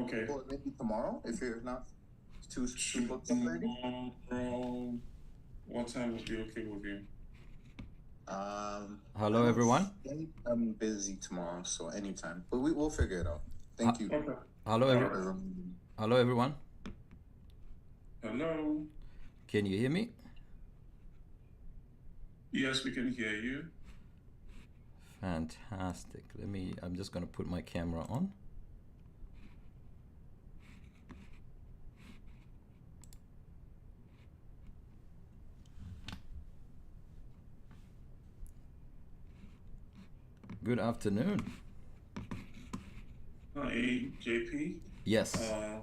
Okay. Or maybe tomorrow if you're not too booked up already. Tomorrow, what time would be okay with you? Hello, everyone. I'm busy tomorrow, so anytime. But we'll figure it out. Thank you. Okay. Hello, hello, everyone. Hello. Can you hear me? Yes, we can hear you. Fantastic. I'm just going to put my camera on. Good afternoon. Hi, JP. Yes.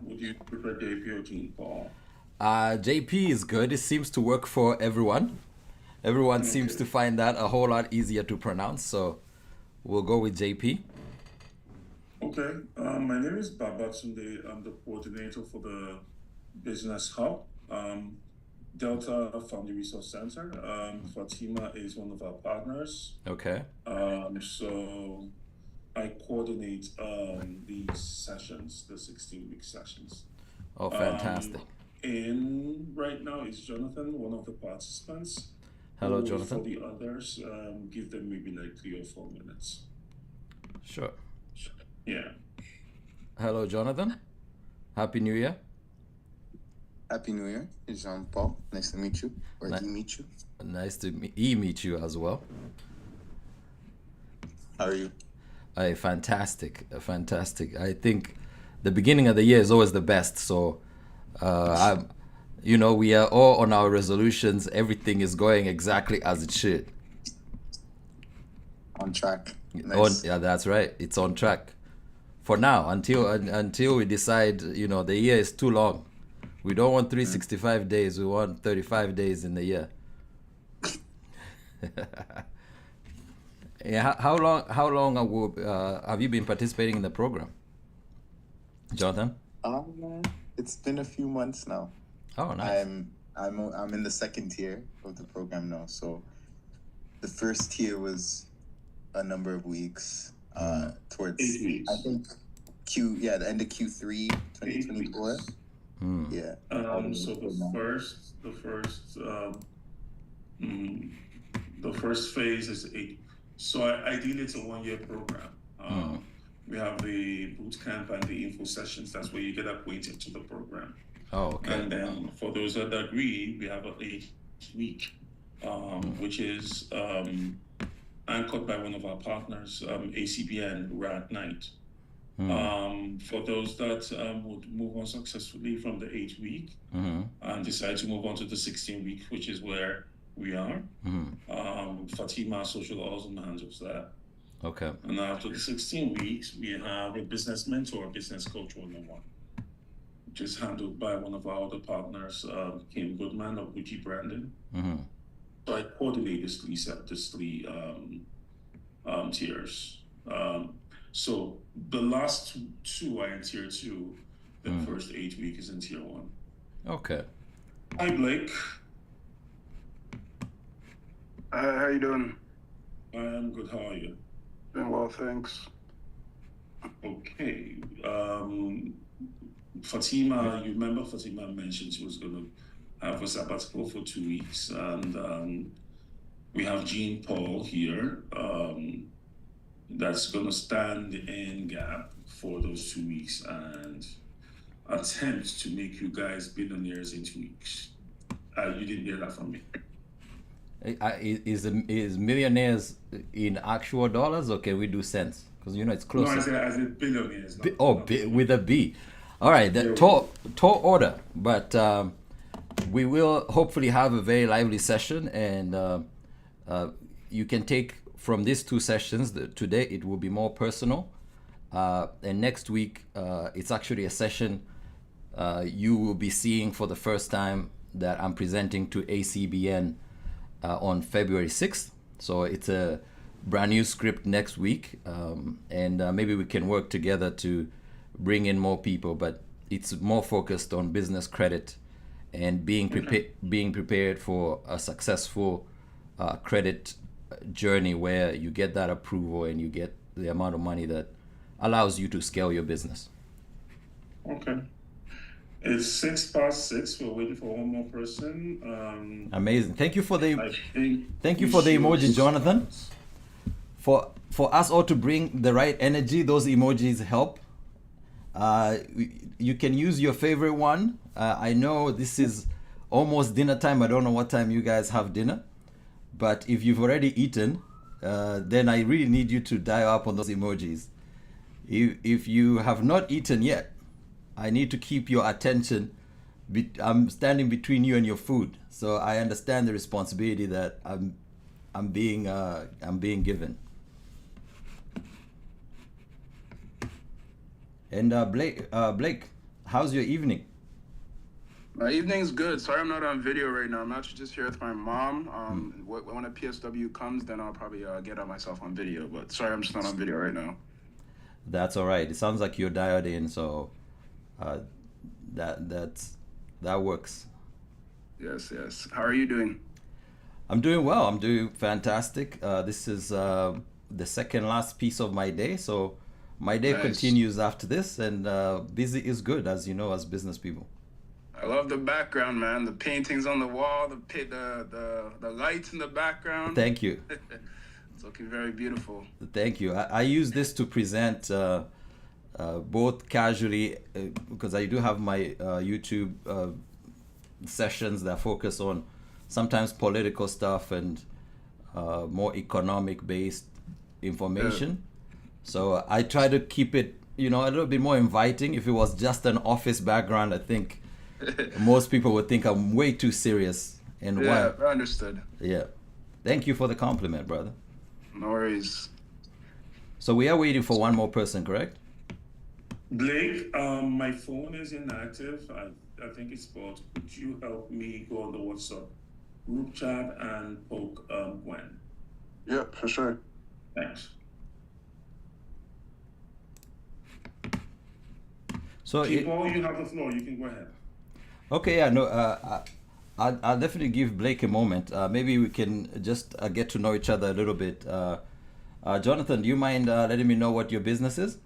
Would you prefer JP or Jean Paul? JP is good. It seems to work for everyone. Everyone seems to find that a whole lot easier to pronounce, so we'll go with JP. Okay. My name is Babatunde. I'm the coordinator for the Business Hub. Delta Family Resource Center. Fatima is one of our partners. Okay. So I coordinate these sessions, the 16-week sessions. Oh, fantastic. And right now is Jonathan, one of the participants. Hello, Jonathan. For the others, give them maybe like 3 or 4 minutes. Sure. Yeah. Hello, Jonathan. Happy New Year. Happy New Year. It's Jean Paul. Nice to meet you. Or meet you. Nice to meet you as well. How are you? Fantastic. I think the beginning of the year is always the best. So, we are all on our resolutions. Everything is going exactly as it should. On track. Nice. Yeah, that's right. It's on track for now until we decide. The year is too long. We don't want 365 days. We want 35 days in the year. Yeah. How long have you been participating in the program, Jonathan? It's been a few months now. Oh, nice. I'm in the second tier of the program now. So the first tier was a number of weeks. Towards 8 weeks. I think the end of Q3 2024. Yeah. So the first phase is 8. So ideally, it's a 1-year program. We have the boot camp and the info sessions. That's where you get acquainted to the program. Oh, okay. And then for those that agree, we have an 8-week, which is anchored by one of our partners, ACBN, Rat Night. For those that would move on successfully from the 8-week and decide to move on to the 16-week, which is where we are, Fatima Social also handles that. Okay. And after the 16 weeks, we have a business mentor, business coach 101, which is handled by one of our other partners, Kim Goodman of Gucci Brandon. So I coordinate these three tiers. So the last two are in tier 2. The first 8 week is in tier 1. Okay. Hi, Blake. How you doing? I'm good. How are you? Doing well, thanks. Okay. Fatima, you remember Fatima mentioned she was going to have a sabbatical for 2 weeks, and we have Jean Paul here. That's going to stand in gap for those 2 weeks and attempt to make you guys billionaires in 2 weeks. You didn't hear that from me. Is millionaires in actual dollars, or can we do cents? Because it's close. No, I said billionaires. With a B. All right, tall order, but we will hopefully have a very lively session, and you can take from these 2 sessions. Today it will be more personal, and next week it's actually a session you will be seeing for the first time that I'm presenting to ACBN on February 6th. So it's a brand new script next week, and maybe we can work together to bring in more people, but it's more focused on business credit and being prepared for a successful credit journey where you get that approval and you get the amount of money that allows you to scale your business. Okay. It's 6 past 6. We're waiting for one more person. Amazing. Thank you for the I think thank you we for the should emoji, Jonathan. start. For us all to bring the right energy, those emojis help. You can use your favorite one. I know this is almost dinner time. I don't know what time you guys have dinner, but if you've already eaten, then I really need you to dial up on those emojis. If you have not eaten yet, I need to keep your attention. I'm standing between you and your food, so I understand the responsibility that I'm being given. And Blake, how's your evening? My evening's good. Sorry I'm not on video right now. I'm actually just here with my mom. When a PSW comes, then I'll probably get on myself on video. But sorry, I'm just not on video right now. That's all right. It sounds like you're dialed in, so that works. Yes. How are you doing? I'm doing well. I'm doing fantastic. This is the second last piece of my day, so my day Nice. continues after this, and busy is good, as you know, as business people. I love the background, man. The paintings on the wall, the lights in the background. Thank you. It's looking very beautiful. Thank you. I use this to present both casually, because I do have my YouTube sessions that focus on sometimes political stuff and more economic based information. So I try to keep it, a little bit more inviting. If it was just an office background, I think most people would think I'm way too serious. And Yeah, understood. Yeah. Thank you for the compliment, brother. No worries. So we are waiting for one more person, correct? Blake, my phone is inactive. I think it's spoiled. Could you help me go on the WhatsApp group chat and poke Gwen? Yeah, for sure. Thanks. So People, you have the floor. You can go ahead. Okay, yeah, no, I'll definitely give Blake a moment. Maybe we can just get to know each other a little bit. Jonathan, do you mind letting me know what your business is?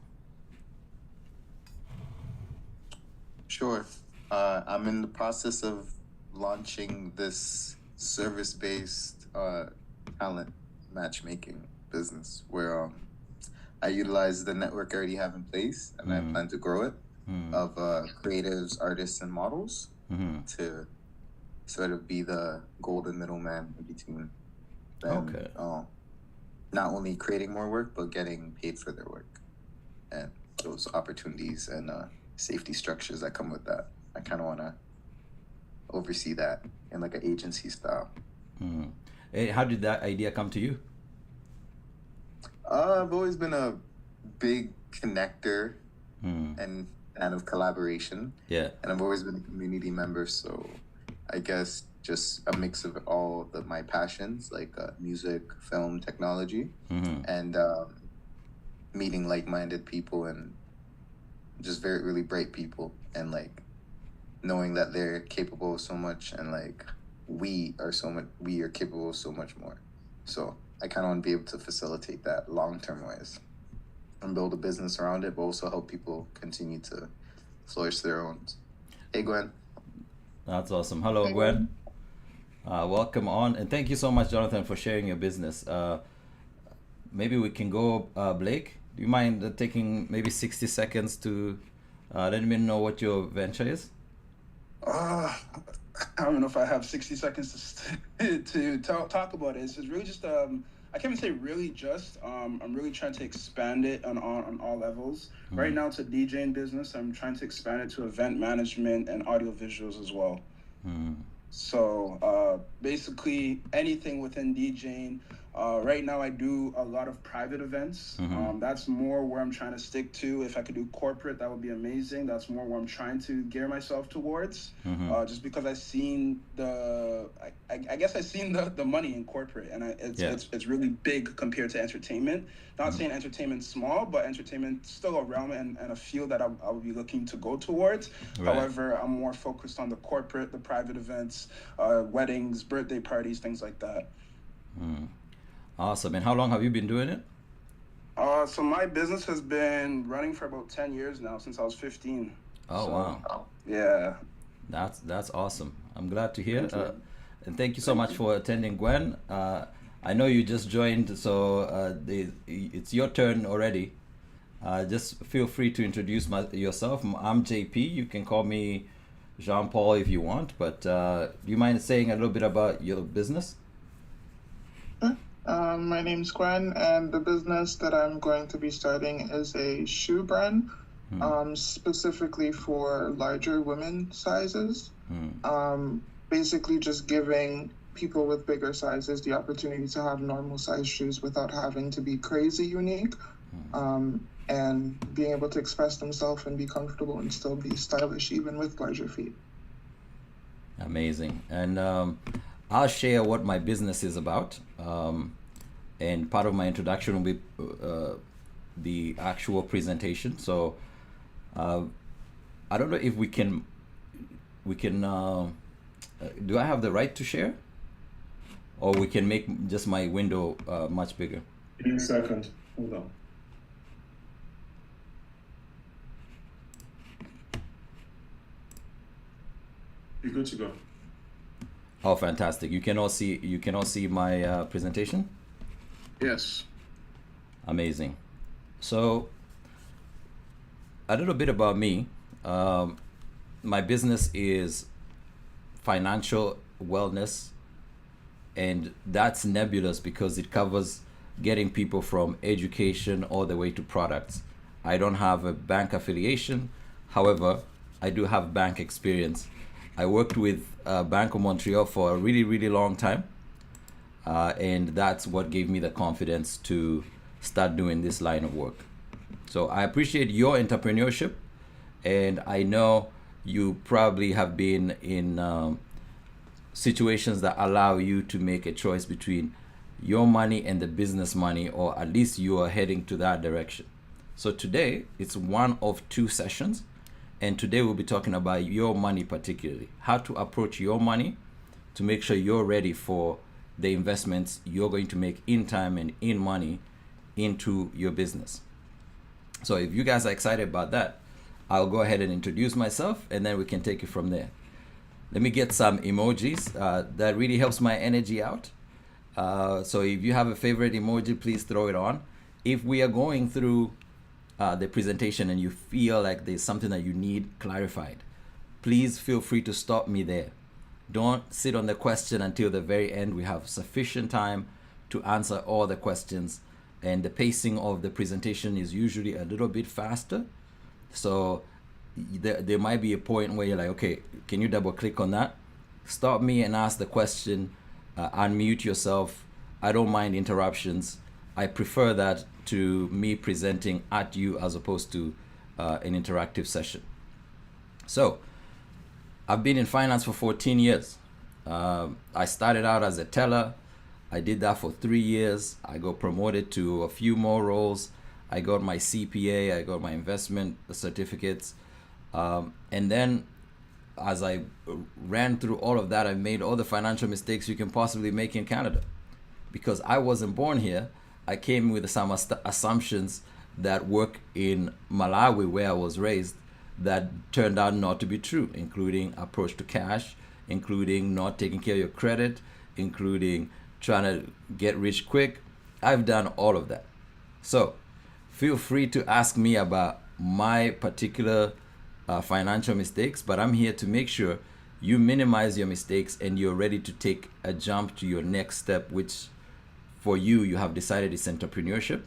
Sure. I'm in the process of launching this service-based talent matchmaking business where I utilize the network I already have in place, and I plan to grow it, of creatives, artists, and models to sort of be the golden middleman in between them, not only creating more work, but getting paid for their work. And those opportunities and safety structures that come with that. I kind of want to oversee that in like an agency style. Hey, how did that idea come to you? I've always been a big connector and fan of collaboration. Yeah. And I've always been a community member, so I guess just a mix of all my passions, like music, film, technology, and meeting like-minded people and just very, really bright people, and like knowing that they're capable of so much, and like we are capable of so much more. So I kind of want to be able to facilitate that long-term ways and build a business around it, but also help people continue to flourish their own. Hey, Gwen. That's awesome. Hello, Gwen. Welcome on, and thank you so much, Jonathan, for sharing your business. Maybe we can go, Blake. Do you mind taking maybe 60 seconds to let me know what your venture is? I don't know if I have 60 seconds to talk about it. It's really just I can't even say really just. I'm really trying to expand it on all levels. Right now it's a DJing business. I'm trying to expand it to event management and audio visuals as well. So basically anything within DJing. Right now I do a lot of private events. That's more where I'm trying to stick to. If I could do corporate, that would be amazing. That's more where I'm trying to gear myself towards. Just because I've seen I guess I've seen the money in corporate, and it's really big compared to entertainment. Not saying entertainment's small, but entertainment's still a realm and a field that I would be looking to go towards. Right. However, I'm more focused on the corporate, the private events, weddings, birthday parties, things like that. Awesome. And how long have you been doing it? So my business has been running for about 10 years now, since I was 15. Oh, So, wow. yeah. That's awesome. I'm glad to hear. Thank you. And thank you so Thank much you. for attending, Gwen. I know you just joined, so it's your turn already. Just feel free to introduce yourself. I'm JP. You can call me Jean Paul if you want, but do you mind saying a little bit about your business? My name's Gwen, and the business that I'm going to be starting is a shoe brand, specifically for larger women sizes. Basically, just giving people with bigger sizes the opportunity to have normal size shoes without having to be crazy unique, and being able to express themselves and be comfortable and still be stylish even with larger feet. Amazing. And I'll share what my business is about. And part of my introduction will be the actual presentation. So I don't know if we can do I have the right to share? Or we can make just my window much bigger? Give me a second. Hold on. You're good to go. Oh, fantastic! You can all see my presentation. Yes. Amazing. So a little bit about me. My business is financial wellness, and that's nebulous because it covers getting people from education all the way to products. I don't have a bank affiliation. However, I do have bank experience. I worked with Bank of Montreal for a really, really long time. And that's what gave me the confidence to start doing this line of work. So I appreciate your entrepreneurship. And I know you probably have been in situations that allow you to make a choice between your money and the business money, or at least you are heading to that direction. So today, it's one of two sessions. And today we'll be talking about your money particularly, how to approach your money to make sure you're ready for the investments you're going to make in time and in money into your business. So if you guys are excited about that, I'll go ahead and introduce myself and then we can take it from there. Let me get some emojis. That really helps my energy out. So if you have a favorite emoji, please throw it on. If we are going through the presentation and you feel like there's something that you need clarified, please feel free to stop me there. Don't sit on the question until the very end. We have sufficient time to answer all the questions, and the pacing of the presentation is usually a little bit faster. So there might be a point where you're like, okay, can you double click on that? Stop me and ask the question, unmute yourself. I don't mind interruptions. I prefer that to me presenting at you as opposed to an interactive session. So I've been in finance for 14 years. I started out as a teller. I did that for 3 years. I got promoted to a few more roles. I got my CPA, I got my investment certificates. And then as I ran through all of that, I made all the financial mistakes you can possibly make in Canada. Because I wasn't born here, I came with some assumptions that work in Malawi, where I was raised, that turned out not to be true, including approach to cash, including not taking care of your credit, including trying to get rich quick. I've done all of that. So feel free to ask me about my particular financial mistakes, but I'm here to make sure you minimize your mistakes and you're ready to take a jump to your next step, which for you have decided it's entrepreneurship,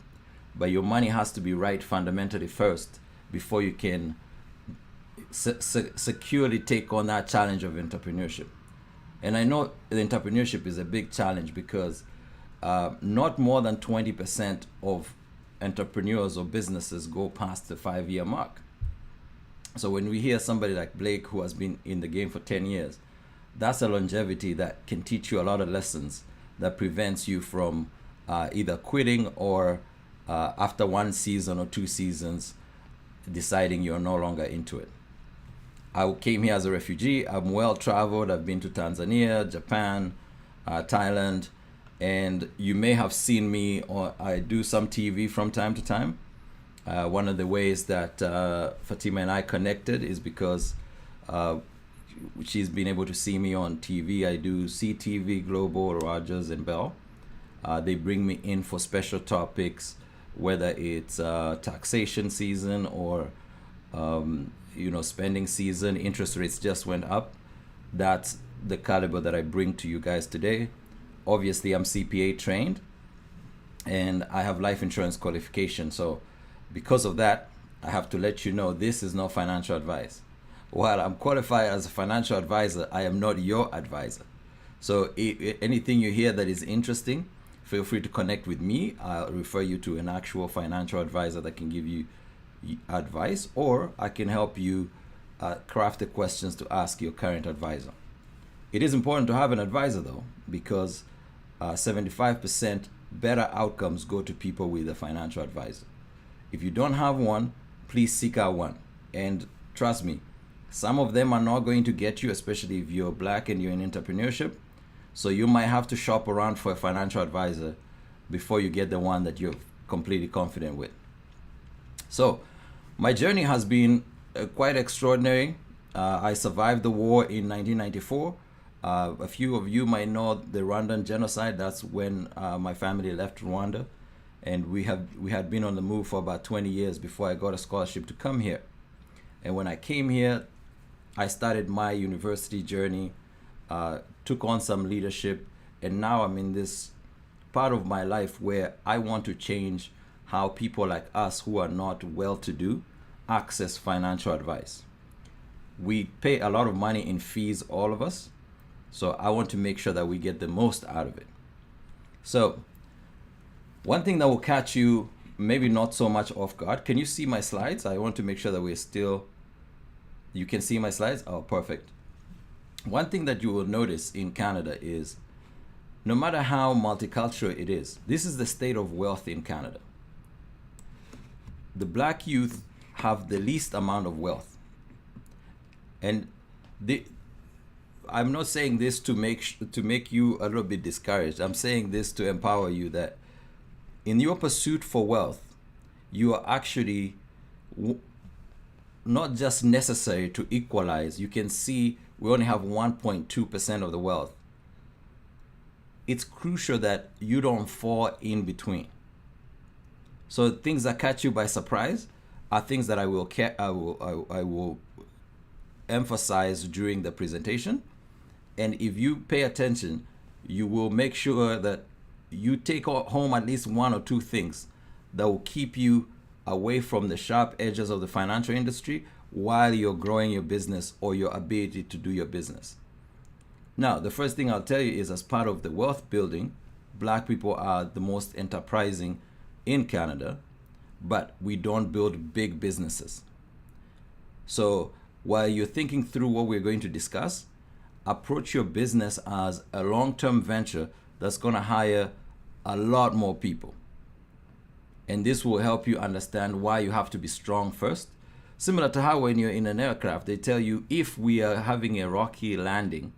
but your money has to be right fundamentally first before you can securely take on that challenge of entrepreneurship. And I know the entrepreneurship is a big challenge because not more than 20% of entrepreneurs or businesses go past the 5-year mark. So when we hear somebody like Blake, who has been in the game for 10 years, that's a longevity that can teach you a lot of lessons that prevents you from either quitting or after 1 season or 2 seasons deciding you're no longer into it. I came here as a refugee. I'm well traveled. I've been to Tanzania, Japan, Thailand, and you may have seen me, or I do some TV from time to time. One of the ways that Fatima and I connected is because she's been able to see me on TV. I do CTV, Global, Rogers, and Bell. They bring me in for special topics, whether it's taxation season or spending season. Interest rates just went up. That's the caliber that I bring to you guys today. Obviously, I'm CPA trained, and I have life insurance qualification. So because of that, I have to let you know this is not financial advice. While I'm qualified as a financial advisor, I am not your advisor. So anything you hear that is interesting, feel free to connect with me. I'll refer you to an actual financial advisor that can give you advice, or I can help you craft the questions to ask your current advisor. It is important to have an advisor though, because 75% better outcomes go to people with a financial advisor. If you don't have one, please seek out one. And trust me, some of them are not going to get you, especially if you're black and you're in entrepreneurship. So you might have to shop around for a financial advisor before you get the one that you're completely confident with. So my journey has been quite extraordinary. I survived the war in 1994. A few of you might know the Rwandan genocide. That's when my family left Rwanda, and we had been on the move for about 20 years before I got a scholarship to come here. And when I came here, I started my university journey, took on some leadership, and now I'm in this part of my life where I want to change how people like us who are not well-to-do access financial advice. We pay a lot of money in fees, all of us, so I want to make sure that we get the most out of it. So one thing that will catch you maybe not so much off guard. Can you see my slides? I want to make sure that you can see my slides? Oh, perfect. One thing that you will notice in Canada is no matter how multicultural it is, this is the state of wealth in Canada. The black youth have the least amount of wealth. And I'm not saying this to make you a little bit discouraged. I'm saying this to empower you that in your pursuit for wealth, you are actually not just necessary to equalize. You can see we only have 1.2% of the wealth. It's crucial that you don't fall in between. So things that catch you by surprise are things that I will emphasize during the presentation. And if you pay attention, you will make sure that you take home at least one or two things that will keep you away from the sharp edges of the financial industry while you're growing your business or your ability to do your business. Now, the first thing I'll tell you is, as part of the wealth building, black people are the most enterprising in Canada, but we don't build big businesses. So while you're thinking through what we're going to discuss, approach your business as a long-term venture that's going to hire a lot more people. And this will help you understand why you have to be strong first. Similar to how when you're in an aircraft, they tell you if we are having a rocky landing,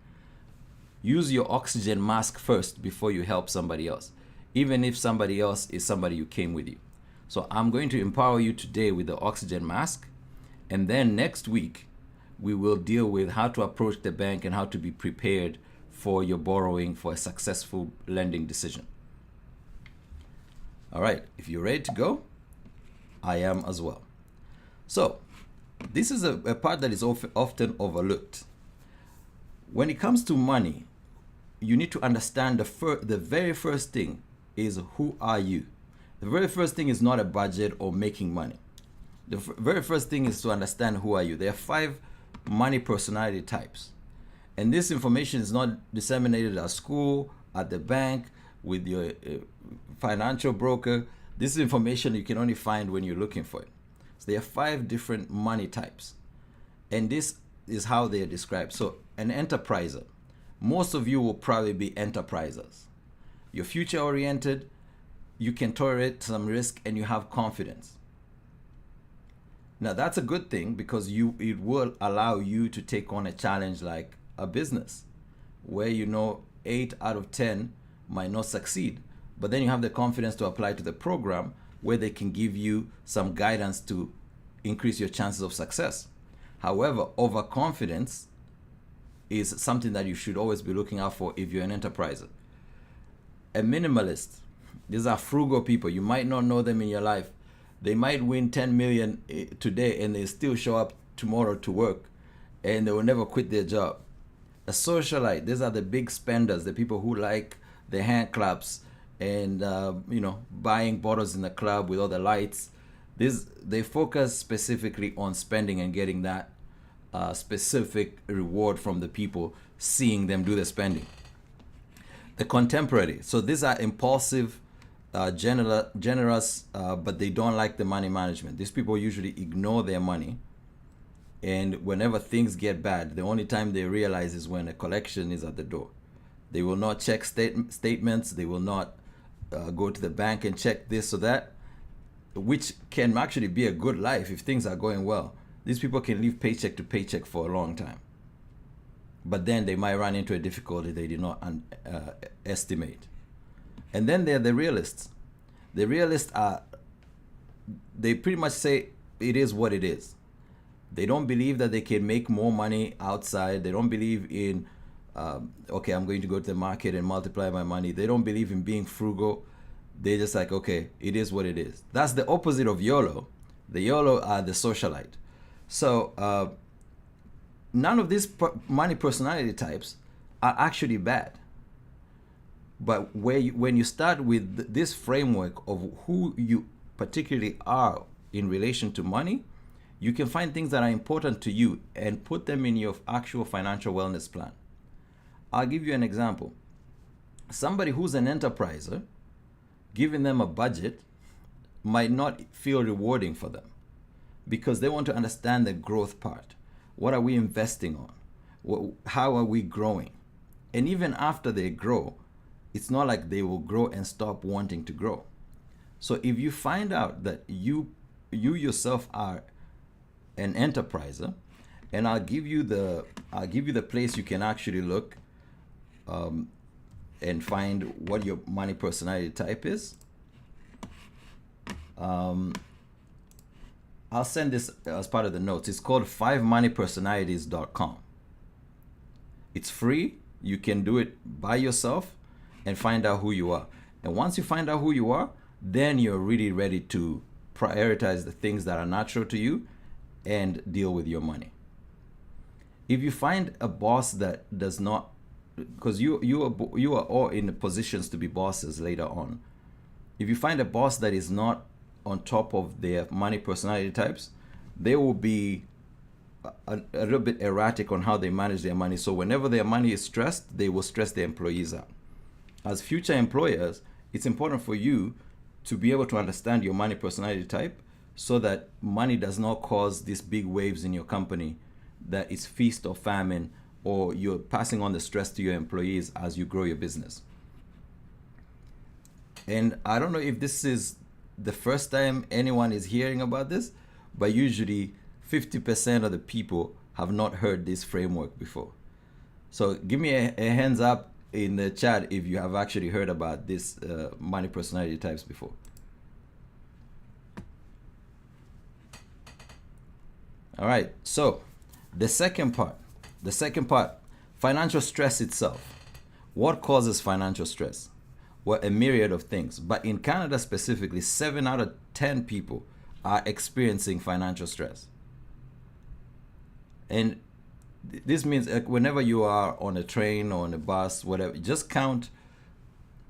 use your oxygen mask first before you help somebody else, even if somebody else is somebody you came with you. So I'm going to empower you today with the oxygen mask, and then next week we will deal with how to approach the bank and how to be prepared for your borrowing for a successful lending decision. All right, if you're ready to go, I am as well. So this is a part that is often overlooked. When it comes to money, you need to understand the very first thing is, who are you? The very first thing is not a budget or making money. The very first thing is to understand who are you. There are 5 money personality types. And this information is not disseminated at school, at the bank, with your financial broker. This is information you can only find when you're looking for it. So there are 5 different money types. And this is how they are described. So an enterpriser. Most of you will probably be enterprisers. You're future oriented, you can tolerate some risk, and you have confidence. Now that's a good thing, because it will allow you to take on a challenge like a business, where 8 out of 10 might not succeed, but then you have the confidence to apply to the program where they can give you some guidance to increase your chances of success. However, overconfidence is something that you should always be looking out for if you're an enterpriser. A minimalist, these are frugal people. You might not know them in your life. They might win 10 million today and they still show up tomorrow to work and they will never quit their job. A socialite, these are the big spenders, the people who like the hand claps and buying bottles in the club with all the lights. They focus specifically on spending and getting that specific reward from the people seeing them do the spending. The contemporary, so these are impulsive, generous, but they don't like the money management. These people usually ignore their money, and whenever things get bad, the only time they realize is when a collection is at the door. They will not check statements. They will not go to the bank and check this or that, which can actually be a good life if things are going well. These people can live paycheck to paycheck for a long time, but then they might run into a difficulty they did not estimate. And then there are the realists. The realists they pretty much say it is what it is. They don't believe that they can make more money outside. They don't believe in, okay, I'm going to go to the market and multiply my money. They don't believe in being frugal. They're just like, okay, it is what it is. That's the opposite of YOLO. The YOLO are the socialite. So none of these money personality types are actually bad. But when you start with this framework of who you particularly are in relation to money, you can find things that are important to you and put them in your actual financial wellness plan. I'll give you an example. Somebody who's an enterpriser, giving them a budget might not feel rewarding for them because they want to understand the growth part. What are we investing on? How are we growing? And even after they grow, it's not like they will grow and stop wanting to grow. So if you find out that you yourself are an enterpriser, and I'll give you the place you can actually look and find what your money personality type is. I'll send this as part of the notes. It's called 5moneypersonalities.com. It's free. You can do it by yourself and find out who you are. And once you find out who you are, then you're really ready to prioritize the things that are natural to you and deal with your money. If you find a boss that does not, because you are all in positions to be bosses later on. If you find a boss that is not on top of their money personality types, they will be a little bit erratic on how they manage their money. So whenever their money is stressed, they will stress their employees out. As future employers, it's important for you to be able to understand your money personality type so that money does not cause these big waves in your company that it's feast or famine, or you're passing on the stress to your employees as you grow your business. And I don't know if this is the first time anyone is hearing about this, but usually 50% of the people have not heard this framework before. So give me a hands up in the chat if you have actually heard about this money personality types before. All right, so the second part, financial stress itself. What causes financial stress? Well, a myriad of things, but in Canada specifically, 7 out of 10 people are experiencing financial stress. And this means whenever you are on a train or on a bus, whatever, just count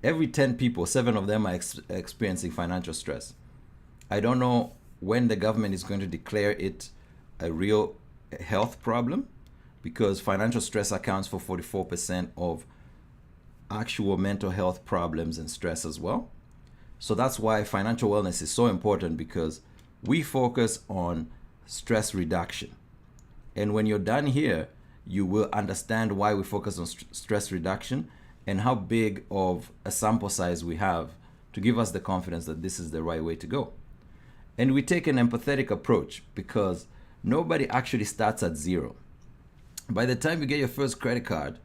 every 10 people, 7 of them are experiencing financial stress. I don't know when the government is going to declare it a real health problem, because financial stress accounts for 44% of actual mental health problems and stress as well. So that's why financial wellness is so important, because we focus on stress reduction. And when you're done here, you will understand why we focus on stress reduction and how big of a sample size we have to give us the confidence that this is the right way to go. And we take an empathetic approach because nobody actually starts at zero. By the time you get your first credit card,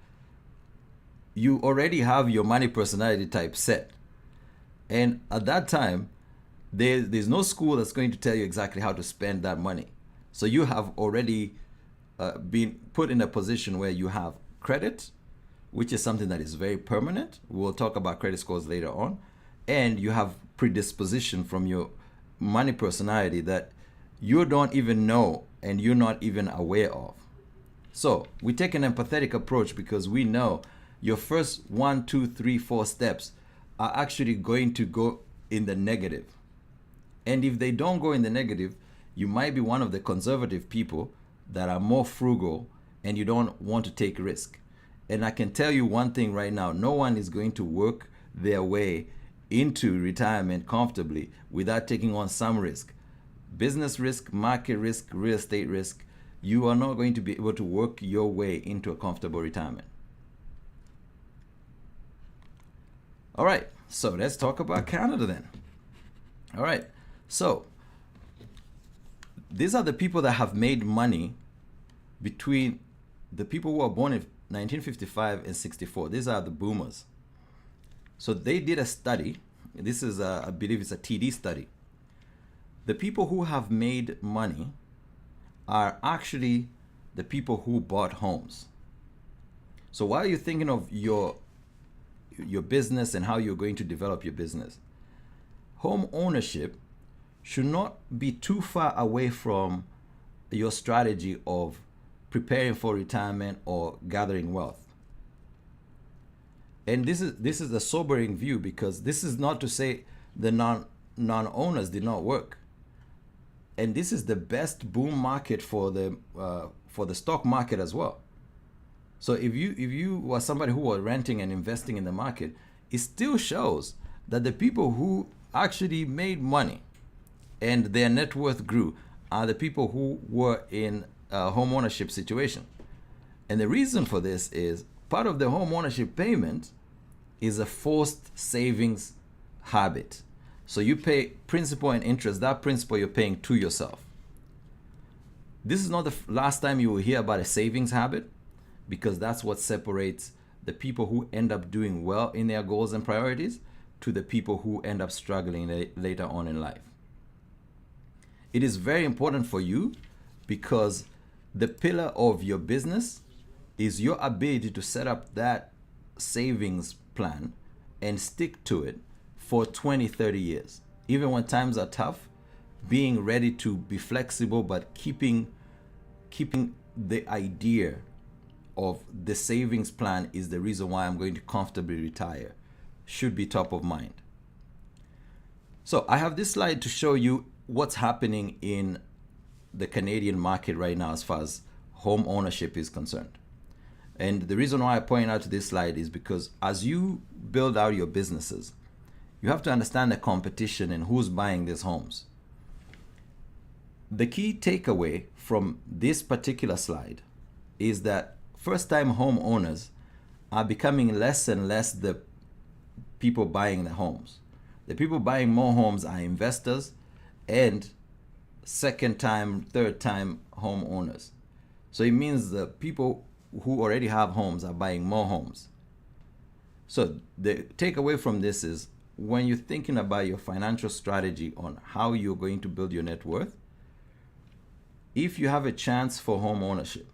you already have your money personality type set. And at that time, there's no school that's going to tell you exactly how to spend that money. So you have already been put in a position where you have credit, which is something that is very permanent. We'll talk about credit scores later on. And you have predisposition from your money personality that you don't even know and you're not even aware of. So we take an empathetic approach because we know your first 1, 2, 3, 4 steps are actually going to go in the negative. And if they don't go in the negative, you might be one of the conservative people that are more frugal and you don't want to take risk. And I can tell you one thing right now, no one is going to work their way into retirement comfortably without taking on some risk. Business risk, market risk, real estate risk. You are not going to be able to work your way into a comfortable retirement. All right, so let's talk about Canada then. All right, so these are the people that have made money between the people who were born in 1955 and 64. These are the boomers. So they did a study. This is, I believe it's a TD study. The people who have made money are actually the people who bought homes. So while you're thinking of your business and how you're going to develop your business, home ownership should not be too far away from your strategy of preparing for retirement or gathering wealth. And this is a sobering view, because this is not to say the non-owners did not work. And this is the best boom market for the stock market as well. So if you were somebody who were renting and investing in the market, it still shows that the people who actually made money and their net worth grew are the people who were in a home ownership situation. And the reason for this is part of the home ownership payment is a forced savings habit. So you pay principal and interest. That principal you're paying to yourself. This is not the last time you will hear about a savings habit, because that's what separates the people who end up doing well in their goals and priorities to the people who end up struggling later on in life. It is very important for you, because the pillar of your business is your ability to set up that savings plan and stick to it for 20, 30 years. Even when times are tough, being ready to be flexible, but keeping the idea of the savings plan is the reason why I'm going to comfortably retire should be top of mind. So I have this slide to show you what's happening in the Canadian market right now as far as home ownership is concerned. And the reason why I point out this slide is because as you build out your businesses, you have to understand the competition and who's buying these homes. The key takeaway from this particular slide is that first-time homeowners are becoming less and less the people buying the homes. The people buying more homes are investors and second-time, third-time homeowners. So it means the people who already have homes are buying more homes. So the takeaway from this is, when you're thinking about your financial strategy on how you're going to build your net worth, if you have a chance for home ownership,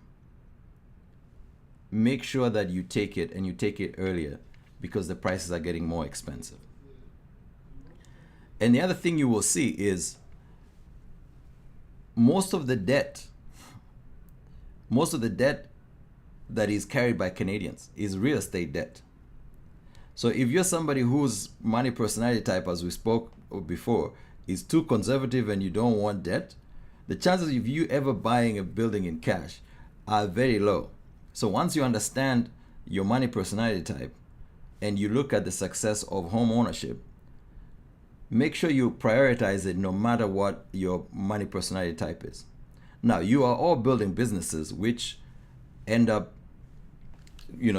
make sure that you take it, and you take it earlier, because the prices are getting more expensive. And the other thing you will see is most of the debt that is carried by Canadians is real estate debt. So if you're somebody whose money personality type, as we spoke before, is too conservative and you don't want debt, the chances of you ever buying a building in cash are very low. So once you understand your money personality type and you look at the success of home ownership, make sure you prioritize it no matter what your money personality type is. Now, you are all building businesses which end up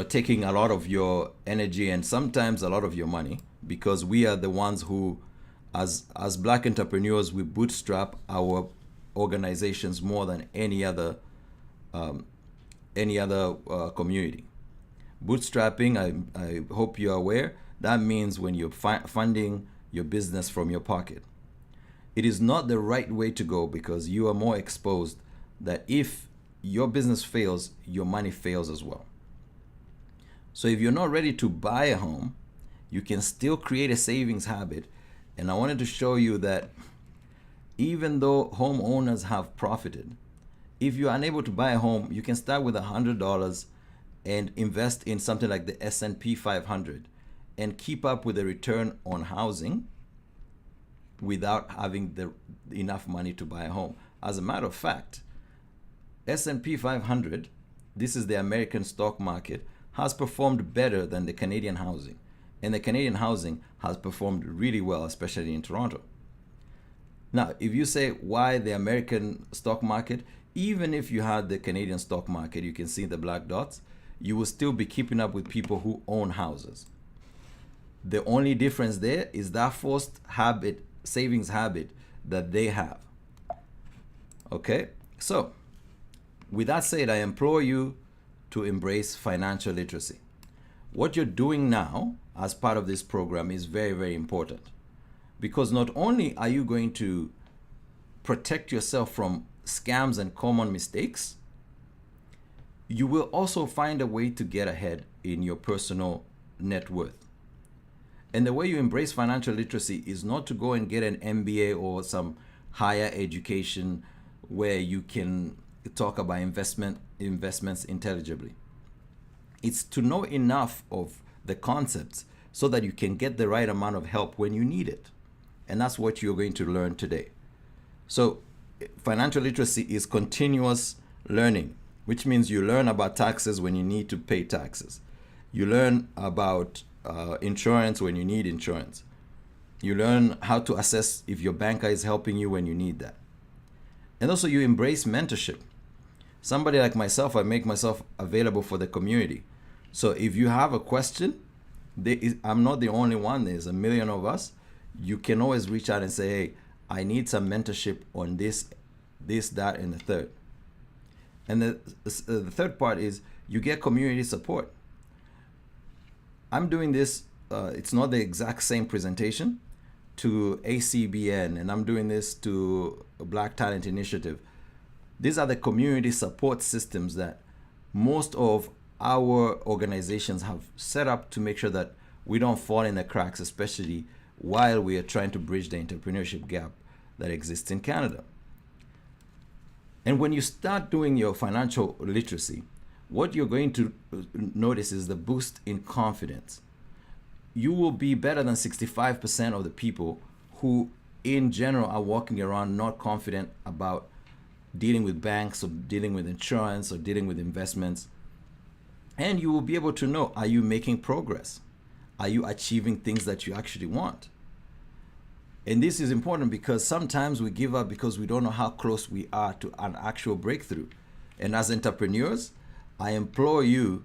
taking a lot of your energy and sometimes a lot of your money, because we are the ones who, as Black entrepreneurs, we bootstrap our organizations more than any other community. Bootstrapping, I hope you're aware, that means when you're funding your business from your pocket. it is not the right way to go, because you are more exposed that if your business fails, your money fails as well. So if you're not ready to buy a home, you can still create a savings habit. And I wanted to show you that even though homeowners have profited, if you're unable to buy a home, you can start with $100 and invest in something like the S&P 500 and keep up with the return on housing without having enough money to buy a home. As a matter of fact, S&P 500, this is the American stock market, has performed better than the Canadian housing. And the Canadian housing has performed really well, especially in Toronto. Now, if you say why the American stock market, even if you had the Canadian stock market, you can see the black dots, you will still be keeping up with people who own houses. The only difference there is that forced habit, savings habit that they have. Okay, so with that said, I implore you to embrace financial literacy. What you're doing now as part of this program is very, very important, because not only are you going to protect yourself from scams and common mistakes, you will also find a way to get ahead in your personal net worth. And the way you embrace financial literacy is not to go and get an MBA or some higher education where you can talk about investments intelligibly. It's to know enough of the concepts so that you can get the right amount of help when you need it. And that's what you're going to learn today. So financial literacy is continuous learning, which means you learn about taxes when you need to pay taxes. You learn about insurance when you need insurance. You learn how to assess if your banker is helping you when you need that. And also you embrace mentorship. Somebody like myself, I make myself available for the community. So if you have a question, I'm not the only one, there's a million of us. You can always reach out and say, hey, I need some mentorship on this, that, and the third. And the third part is you get community support. I'm doing this, it's not the exact same presentation to ACBN, and I'm doing this to Black Talent Initiative. These are the community support systems that most of our organizations have set up to make sure that we don't fall in the cracks, especially while we are trying to bridge the entrepreneurship gap that exists in Canada. And when you start doing your financial literacy, what you're going to notice is the boost in confidence. You will be better than 65% of the people who in general are walking around not confident about dealing with banks or dealing with insurance or dealing with investments. And you will be able to know, are you making progress? Are you achieving things that you actually want? And this is important because sometimes we give up because we don't know how close we are to an actual breakthrough. And as entrepreneurs, I implore you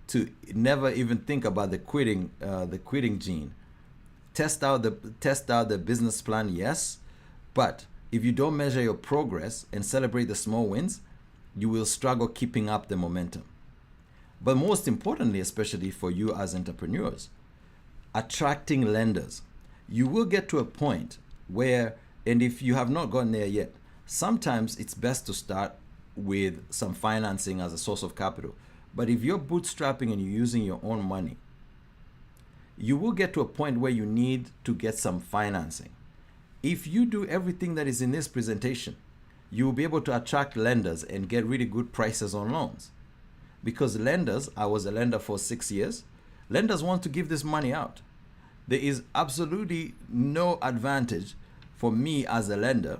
to never even think about the quitting gene. Test out the business plan, yes, but if you don't measure your progress and celebrate the small wins, you will struggle keeping up the momentum. But most importantly, especially for you as entrepreneurs, attracting lenders. You will get to a point where, and if you have not gotten there yet, sometimes it's best to start with some financing as a source of capital. But if you're bootstrapping and you're using your own money, you will get to a point where you need to get some financing. If you do everything that is in this presentation, you will be able to attract lenders and get really good prices on loans. Because lenders, I was a lender for 6 years, lenders want to give this money out. There is absolutely no advantage for me as a lender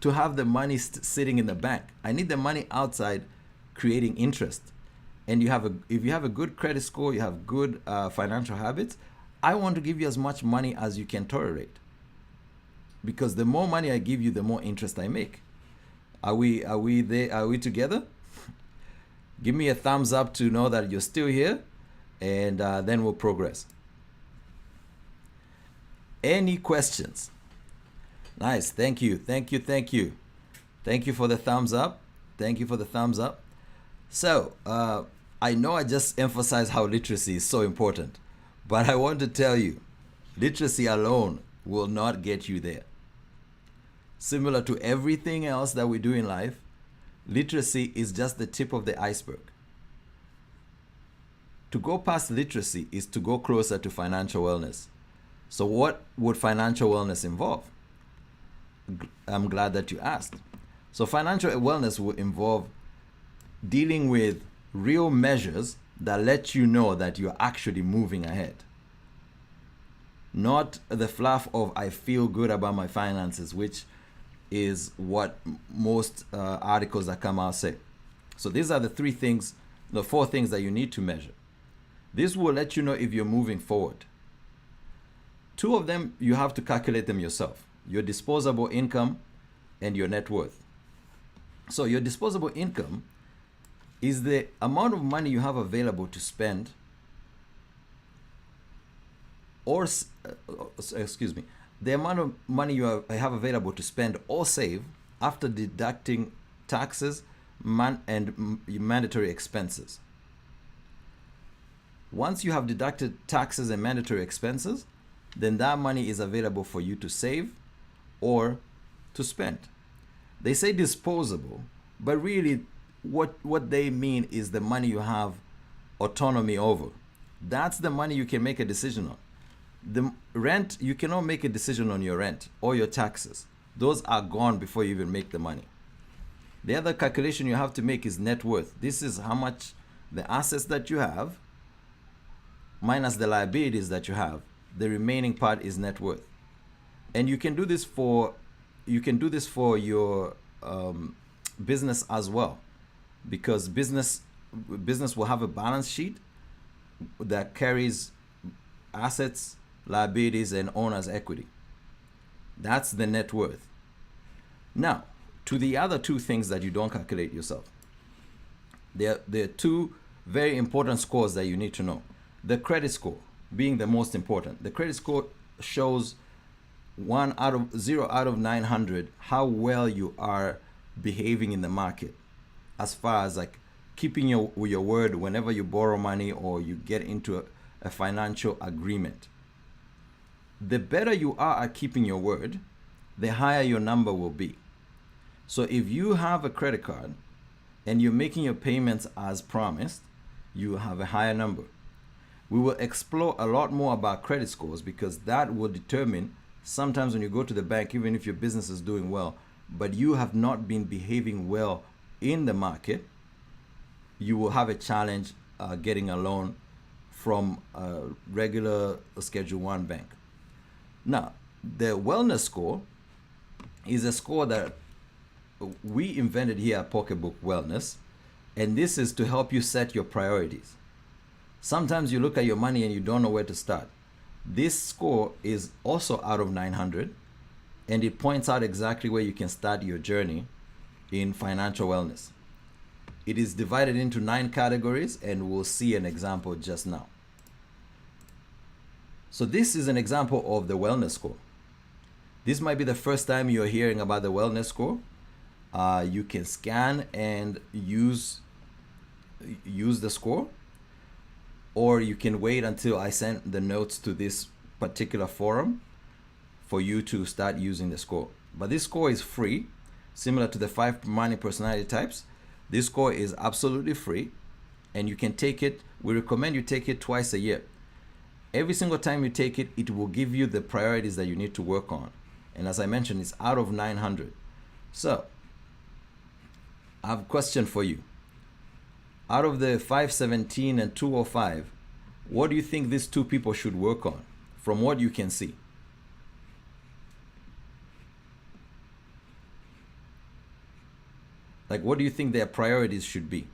to have the money sitting in the bank. I need the money outside creating interest. And if you have a good credit score, you have good financial habits, I want to give you as much money as you can tolerate. Because the more money I give you, the more interest I make. Are we there? Are we together? Give me a thumbs up to know that you're still here, and then we'll progress. Any questions? Nice. Thank you. Thank you. Thank you. Thank you for the thumbs up. Thank you for the thumbs up. So, I know I just emphasized how literacy is so important, but I want to tell you, literacy alone will not get you there. similar to everything else that we do in life, literacy is just the tip of the iceberg. To go past literacy is to go closer to financial wellness. So what would financial wellness involve? I'm glad that you asked. So financial wellness will involve dealing with real measures that let you know that you're actually moving ahead. Not the fluff of I feel good about my finances, which is what most articles that come out say. So these are the four things that you need to measure. This will let you know if you're moving forward. Two of them, you have to calculate them yourself. Your disposable income and your net worth. So your disposable income is the amount of money you have available to spend the amount of money you have available to spend or save after deducting taxes and mandatory expenses. Once you have deducted taxes and mandatory expenses, then that money is available for you to save or to spend. They say disposable, but really what they mean is the money you have autonomy over. That's the money you can make a decision on. The rent, you cannot make a decision on your rent or your taxes. Those are gone before you even make the money. The other calculation you have to make is net worth. This is how much the assets that you have minus the liabilities that you have. The remaining part is net worth. And you can do this for your business as well, because business will have a balance sheet that carries assets, liabilities, and owner's equity. That's the net worth. Now, to the other two things that you don't calculate yourself. There are two very important scores that you need to know. The credit score being the most important. The credit score shows 0 out of 900 how well you are behaving in the market, as far as like keeping your word whenever you borrow money or you get into a financial agreement. The better you are at keeping your word, the higher your number will be. So if you have a credit card and you're making your payments as promised, you have a higher number. We will explore a lot more about credit scores, because that will determine sometimes when you go to the bank, even if your business is doing well, but you have not been behaving well in the market, you will have a challenge getting a loan from a regular Schedule 1 bank. Now, the wellness score is a score that we invented here at Pocketbook Wellness, and this is to help you set your priorities. Sometimes you look at your money and you don't know where to start. This score is also out of 900, and it points out exactly where you can start your journey in financial wellness. It is divided into 9 categories, and we'll see an example just now. So this is an example of the wellness score. This might be the first time you're hearing about the wellness score. You can scan and use the score, or you can wait until I send the notes to this particular forum for you to start using the score. But this score is free, similar to the 5 money personality types. This score is absolutely free, and you can take it. We recommend you take it twice a year. Every single time you take it, it will give you the priorities that you need to work on. And as I mentioned, it's out of 900. So I have a question for you. Out of the 517 and 205, what do you think these two people should work on from what you can see? Like, what do you think their priorities should be?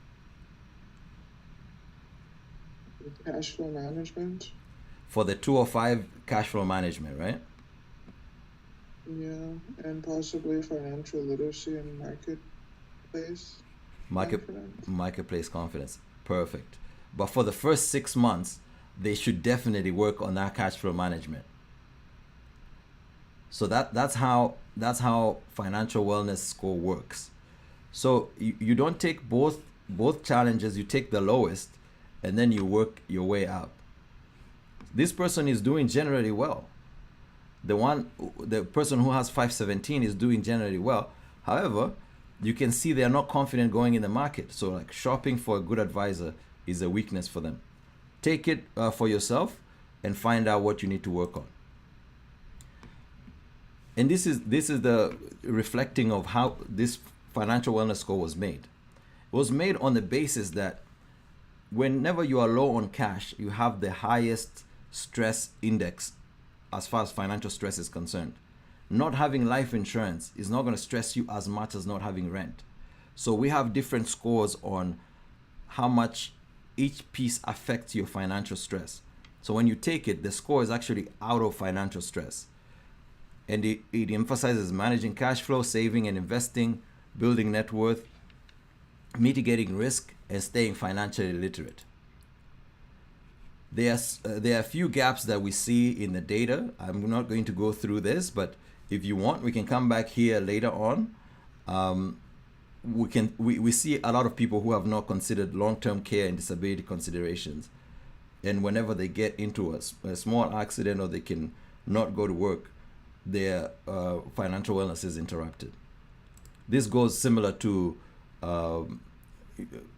Cash flow management. For the 205, cash flow management, right? Yeah, and possibly financial literacy and marketplace. Marketplace confidence. Perfect. But for the first 6 months, they should definitely work on that cash flow management. So that's how financial wellness score works. So you don't take both challenges, you take the lowest, and then you work your way up. This person is doing generally well. the person who has 517 is doing generally well. However, you can see they're not confident going in the market. So like shopping for a good advisor is a weakness for them. Take it for yourself and find out what you need to work on. And this is the reflecting of how this financial wellness score was made. It was made on the basis that whenever you are low on cash, you have the highest stress index as far as financial stress is concerned. Not having life insurance is not going to stress you as much as not having rent. So we have different scores on how much each piece affects your financial stress. So when you take it, the score is actually out of financial stress. And it emphasizes managing cash flow, saving and investing, building net worth, mitigating risk, and staying financially literate. There are a few gaps that we see in the data. I'm not going to go through this, but if you want, we can come back here later on. We see a lot of people who have not considered long-term care and disability considerations. And whenever they get into a small accident or they can not go to work, their financial wellness is interrupted. This goes similar to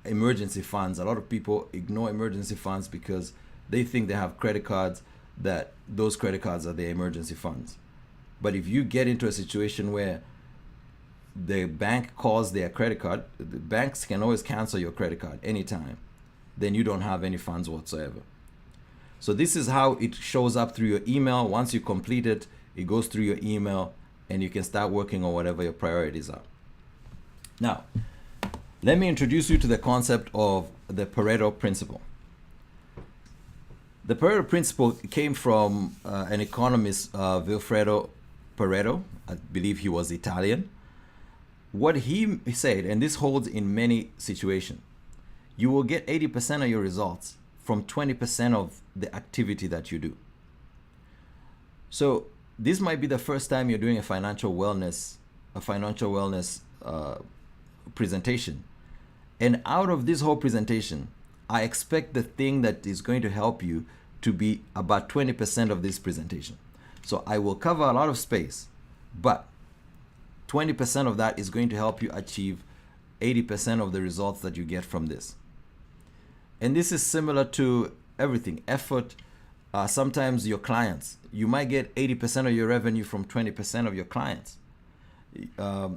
emergency funds. A lot of people ignore emergency funds because they think they have credit cards, that those credit cards are their emergency funds. But if you get into a situation where the bank calls their credit card, the banks can always cancel your credit card anytime, then you don't have any funds whatsoever. So this is how it shows up through your email. Once you complete it, it goes through your email and you can start working on whatever your priorities are. Now, let me introduce you to the concept of the Pareto principle. The Pareto principle came from an economist, Vilfredo Pareto. I believe he was Italian. What he said, and this holds in many situations, you will get 80% of your results from 20% of the activity that you do. So this might be the first time you're doing a financial wellness presentation. And out of this whole presentation, I expect the thing that is going to help you to be about 20% of this presentation. So I will cover a lot of space, but 20% of that is going to help you achieve 80% of the results that you get from this. And this is similar to everything, effort. Sometimes your clients, you might get 80% of your revenue from 20% of your clients.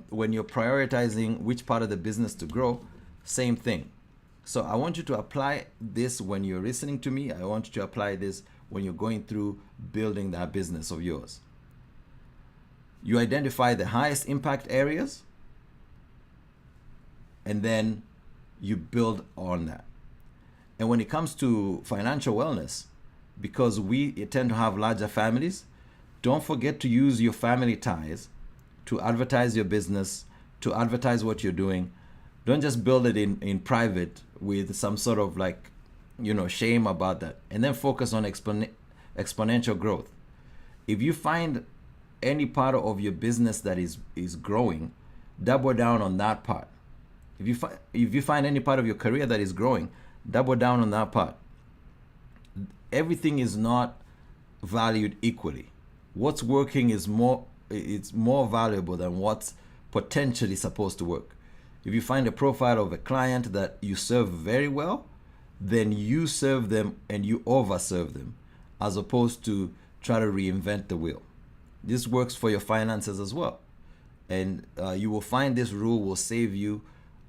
When you're prioritizing which part of the business to grow, same thing. So I want you to apply this when you're listening to me. I want you to apply this when you're going through building that business of yours. You identify the highest impact areas, and then you build on that. And when it comes to financial wellness, because we tend to have larger families, don't forget to use your family ties to advertise your business, to advertise what you're doing. Don't just build it in private with some sort of shame about that, and then focus on exponential growth. If you find any part of your business that is growing, double down on that part. If you find any part of your career that is growing, double down on that part. Everything is not valued equally. What's working is more valuable than what's potentially supposed to work. If you find a profile of a client that you serve very well, then you serve them and you overserve them, as opposed to try to reinvent the wheel. This works for your finances as well. And you will find this rule will save you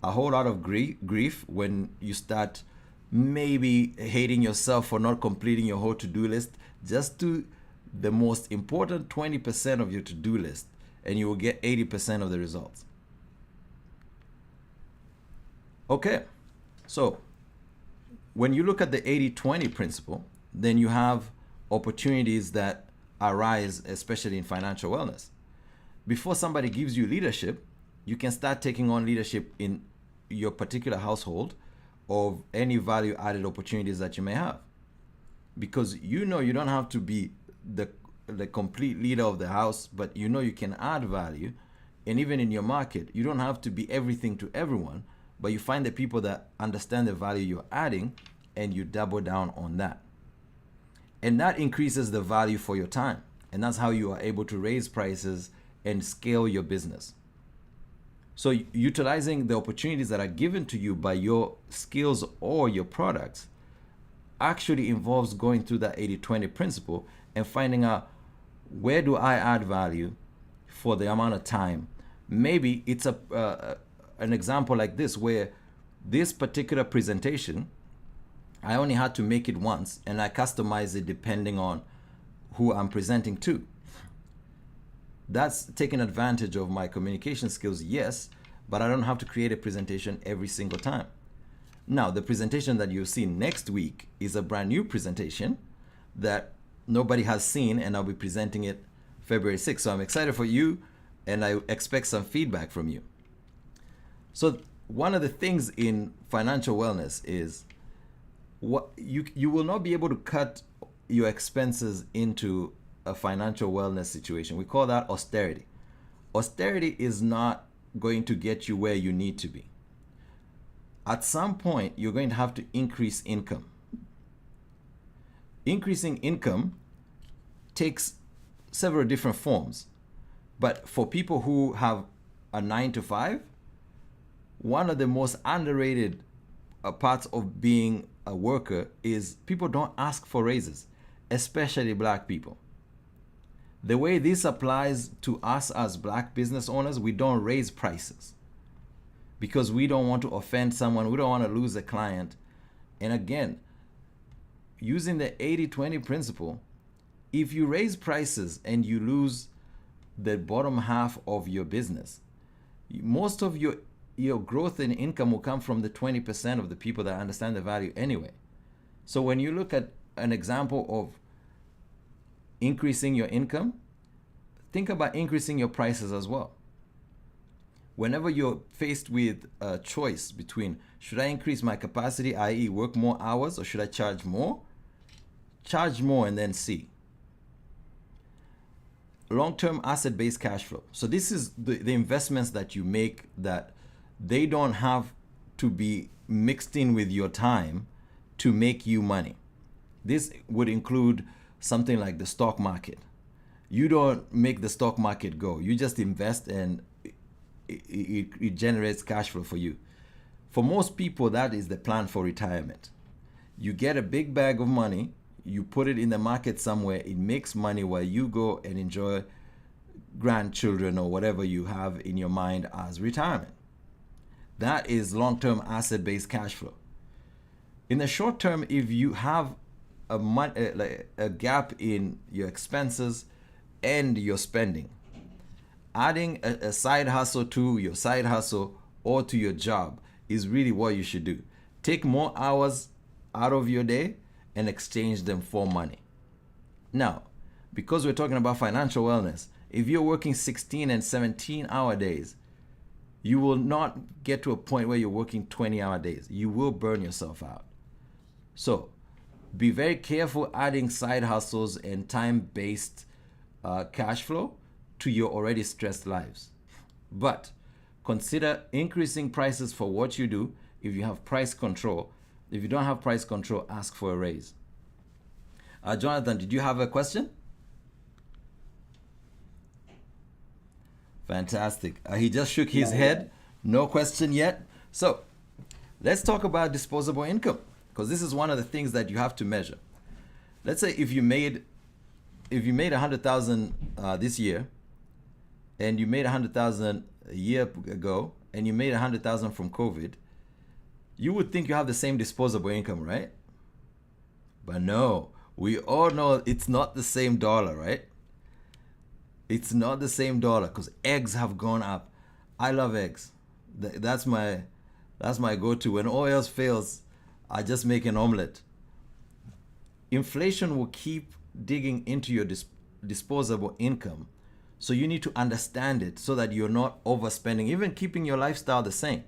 a whole lot of grief when you start maybe hating yourself for not completing your whole to-do list. Just do the most important 20% of your to-do list and you will get 80% of the results. Okay, so when you look at the 80-20 principle, then you have opportunities that arise, especially in financial wellness. Before somebody gives you leadership, you can start taking on leadership in your particular household of any value added opportunities that you may have. Because you don't have to be the complete leader of the house, but you can add value. And even in your market, you don't have to be everything to everyone, but you find the people that understand the value you're adding and you double down on that. And that increases the value for your time. And that's how you are able to raise prices and scale your business. So utilizing the opportunities that are given to you by your skills or your products actually involves going through that 80-20 principle and finding out, where do I add value for the amount of time? Maybe it's an example like this, where this particular presentation, I only had to make it once and I customize it depending on who I'm presenting to. That's taking advantage of my communication skills, yes, but I don't have to create a presentation every single time. Now, the presentation that you'll see next week is a brand new presentation that nobody has seen, and I'll be presenting it February 6th. So I'm excited for you, and I expect some feedback from you. So one of the things in financial wellness is what you will not be able to cut your expenses into a financial wellness situation. We call that austerity. Austerity is not going to get you where you need to be. At some point, you're going to have to increase income. Increasing income takes several different forms. But for people who have a 9-to-5, one of the most underrated parts of being a worker is people don't ask for raises, especially black people. The way this applies to us as black business owners, we don't raise prices because we don't want to offend someone. We don't want to lose a client. And again, using the 80-20 principle, if you raise prices and you lose the bottom half of your business, most of your growth in income will come from the 20% of the people that understand the value anyway. So when you look at an example of increasing your income, think about increasing your prices as well. Whenever you're faced with a choice between, should I increase my capacity, i.e. work more hours, or should I charge more? Charge more and then see. Long-term asset-based cash flow. So this is the investments that you make, that they don't have to be mixed in with your time to make you money. This would include something like the stock market. You don't make the stock market go. You just invest and it generates cash flow for you. For most people, that is the plan for retirement. You get a big bag of money, you put it in the market somewhere, it makes money while you go and enjoy grandchildren or whatever you have in your mind as retirement. That is long-term asset-based cash flow. In the short term, if you have a gap in your expenses and your spending, adding a side hustle to your side hustle or to your job is really what you should do. Take more hours out of your day and exchange them for money. Now, because we're talking about financial wellness, if you're working 16 and 17-hour days, you will not get to a point where you're working 20-hour days. You will burn yourself out. So be very careful adding side hustles and time-based cash flow to your already stressed lives. But consider increasing prices for what you do if you have price control. If you don't have price control, ask for a raise. Jonathan, did you have a question? Fantastic. He just shook his head. No question yet. So let's talk about disposable income, because this is one of the things that you have to measure. Let's say if you made 100,000 this year, and you made 100,000 a year ago, and you made 100,000 from COVID, you would think you have the same disposable income, right? But no, we all know it's not the same dollar, right? It's not the same dollar, because eggs have gone up. I love eggs. That's my go-to. When all else fails, I just make an omelet. Inflation will keep digging into your disposable income. So you need to understand it so that you're not overspending, even keeping your lifestyle the same.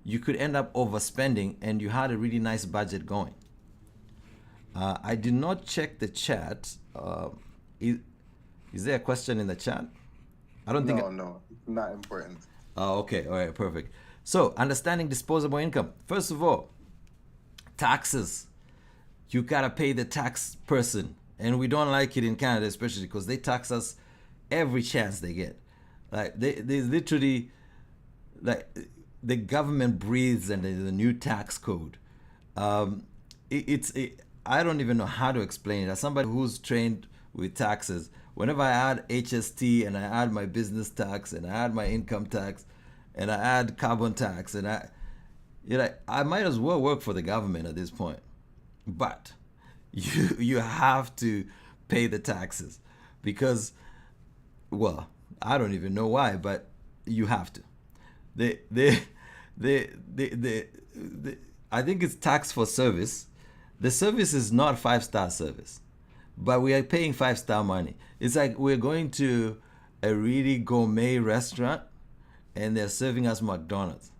You could end up overspending and you had a really nice budget going. I did not check the chat. Is there a question in the chat? I don't think. No, not important. Oh, okay. All right, perfect. So understanding disposable income. First of all, taxes. You gotta pay the tax person and we don't like it in Canada, especially because they tax us every chance they get. Like they literally, like, the government breathes and there's a new tax code. I don't even know how to explain it. As somebody who's trained with taxes, whenever I add HST and I add my business tax and I add my income tax and I add carbon tax and I might as well work for the government at this point. But you have to pay the taxes because, well, I don't even know why, but you have to. I think it's tax for service. The service is not 5-star service, but we are paying 5-star money. It's like we're going to a really gourmet restaurant and they're serving us McDonald's.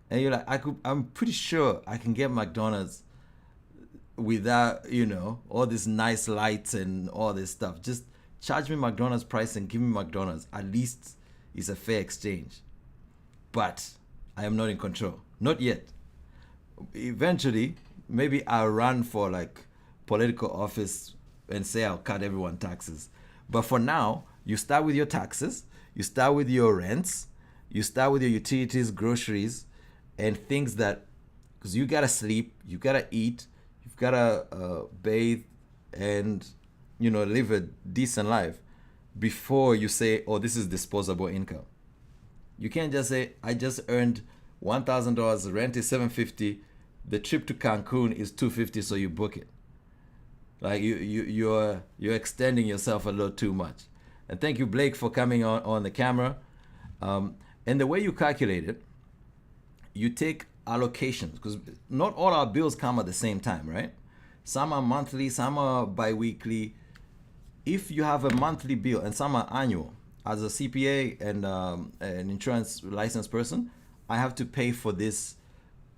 And you're like, I'm pretty sure I can get McDonald's without, all these nice lights and all this stuff. Just charge me McDonald's price and give me McDonald's. At least it's a fair exchange. But I am not in control. Not yet. Eventually, maybe I'll run for like political office and say I'll cut everyone taxes. But for now, you start with your taxes, you start with your rents, you start with your utilities, groceries, and things that, because you gotta sleep, you gotta eat, you've gotta bathe and live a decent life before you say, oh, this is disposable income. You can't just say, I just earned $1,000, the rent is $750, the trip to Cancun is $250, so you book it. Like you're extending yourself a little too much. And thank you, Blake, for coming on the camera. And the way you calculate it, you take allocations, because not all our bills come at the same time, right? Some are monthly, some are bi-weekly. If you have a monthly bill and some are annual, as a CPA and an insurance licensed person, I have to pay for these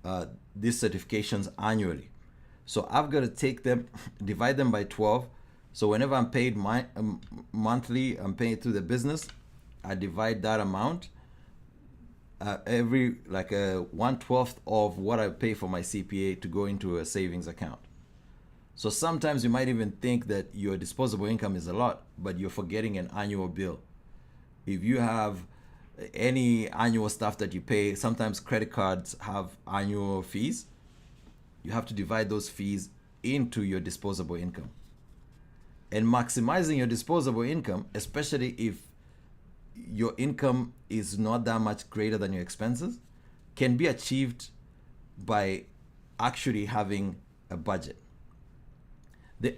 certifications annually. So I've got to take them, divide them by 12. So whenever I'm paid monthly, I'm paying through the business, I divide that amount every like a 1/12 of what I pay for my CPA to go into a savings account. So sometimes you might even think that your disposable income is a lot, but you're forgetting an annual bill. If you have any annual stuff that you pay, sometimes credit cards have annual fees. You have to divide those fees into your disposable income. And maximizing your disposable income, especially if your income is not that much greater than your expenses, can be achieved by actually having a budget.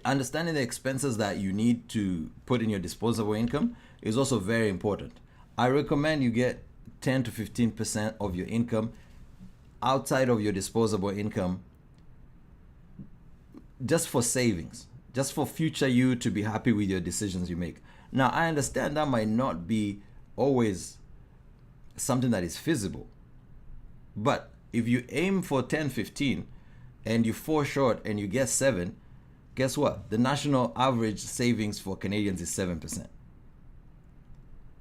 Understanding the expenses that you need to put in your disposable income is also very important. I recommend you get 10 to 15% of your income outside of your disposable income just for savings, just for future you to be happy with your decisions you make. Now, I understand that might not be always something that is feasible, but if you aim for 10, 15 and you fall short and you get 7, guess what? The national average savings for Canadians is 7%.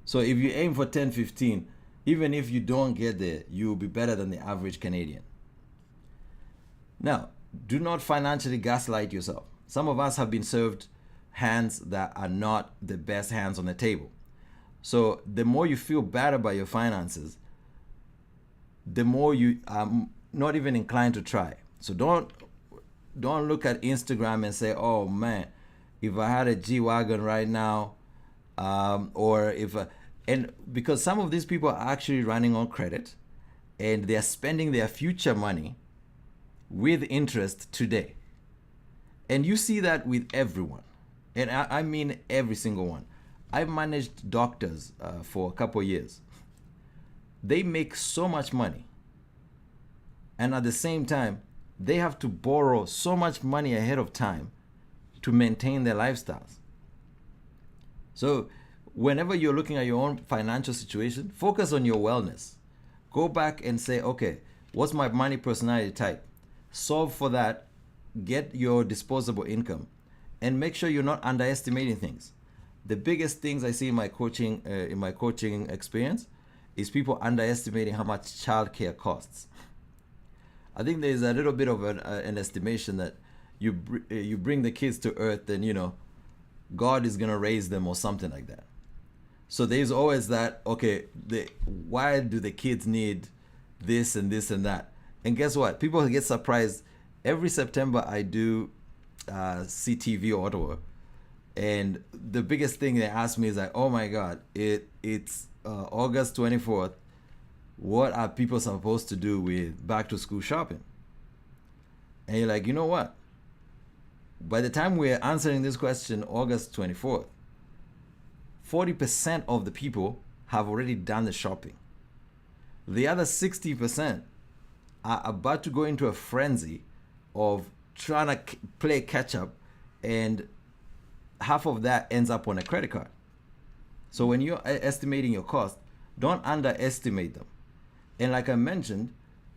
So if you aim for 10, 15, even if you don't get there, you will be better than the average Canadian. Now, do not financially gaslight yourself. Some of us have been served hands that are not the best hands on the table. So the more you feel bad about your finances, the more you are not even inclined to try. So don't look at Instagram and say, oh man, if I had a G-Wagon right now, or and because some of these people are actually running on credit and they're spending their future money with interest today. And you see that with everyone. And I mean every single one. I managed doctors for a couple of years. They make so much money. And at the same time, they have to borrow so much money ahead of time to maintain their lifestyles. So whenever you're looking at your own financial situation, focus on your wellness. Go back and say, okay, what's my money personality type? Solve for that, get your disposable income, and make sure you're not underestimating things. The biggest things I see in my coaching experience is people underestimating how much childcare costs. I think there's a little bit of an estimation that you bring the kids to earth and God is gonna raise them or something like that. So there's always that, okay, why do the kids need this and this and that? And guess what? People get surprised. Every September I do CTV Ottawa, and the biggest thing they ask me is like, oh my God, it's August 24th. What are people supposed to do with back to school shopping? And you're like, you know what? By the time we're answering this question, August 24th, 40% of the people have already done the shopping. The other 60% are about to go into a frenzy of trying to play catch up, and half of that ends up on a credit card. So when you're estimating your cost, don't underestimate them. And like I mentioned,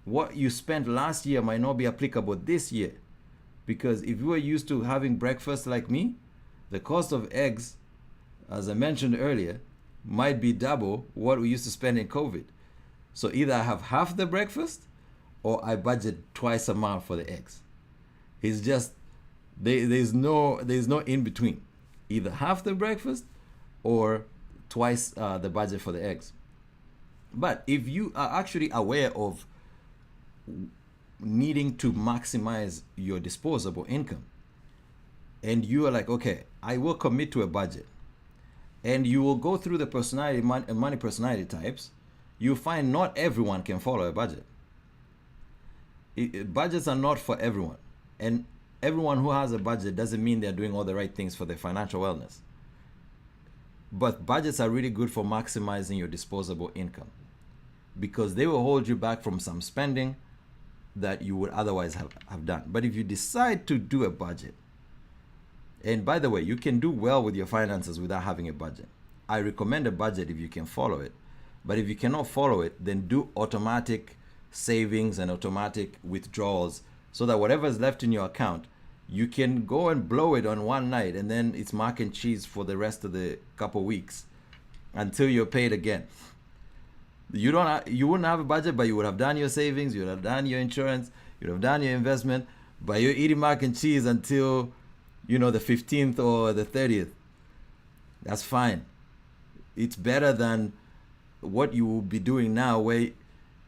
what you spent last year might not be applicable this year, because if you were used to having breakfast like me, the cost of eggs, as I mentioned earlier, might be double what we used to spend in COVID. So either I have half the breakfast or I budget twice amount for the eggs. It's just there's no in between. Either half the breakfast or twice the budget for the eggs. But if you are actually aware of needing to maximize your disposable income, and you are like, okay, I will commit to a budget, and you will go through the money personality types, you find not everyone can follow a budget. Budgets are not for everyone, and everyone who has a budget doesn't mean they're doing all the right things for their financial wellness. But budgets are really good for maximizing your disposable income, because they will hold you back from some spending that you would otherwise have done. But if you decide to do a budget, and by the way, you can do well with your finances without having a budget. I recommend a budget if you can follow it. But if you cannot follow it, then do automatic savings and automatic withdrawals, so that whatever is left in your account, you can go and blow it on one night, and then it's mac and cheese for the rest of the couple weeks until you're paid again. You wouldn't have a budget, but you would have done your savings, you would have done your insurance, you would have done your investment, but you're eating mac and cheese until the 15th or the 30th. That's fine. It's better than what you will be doing now, where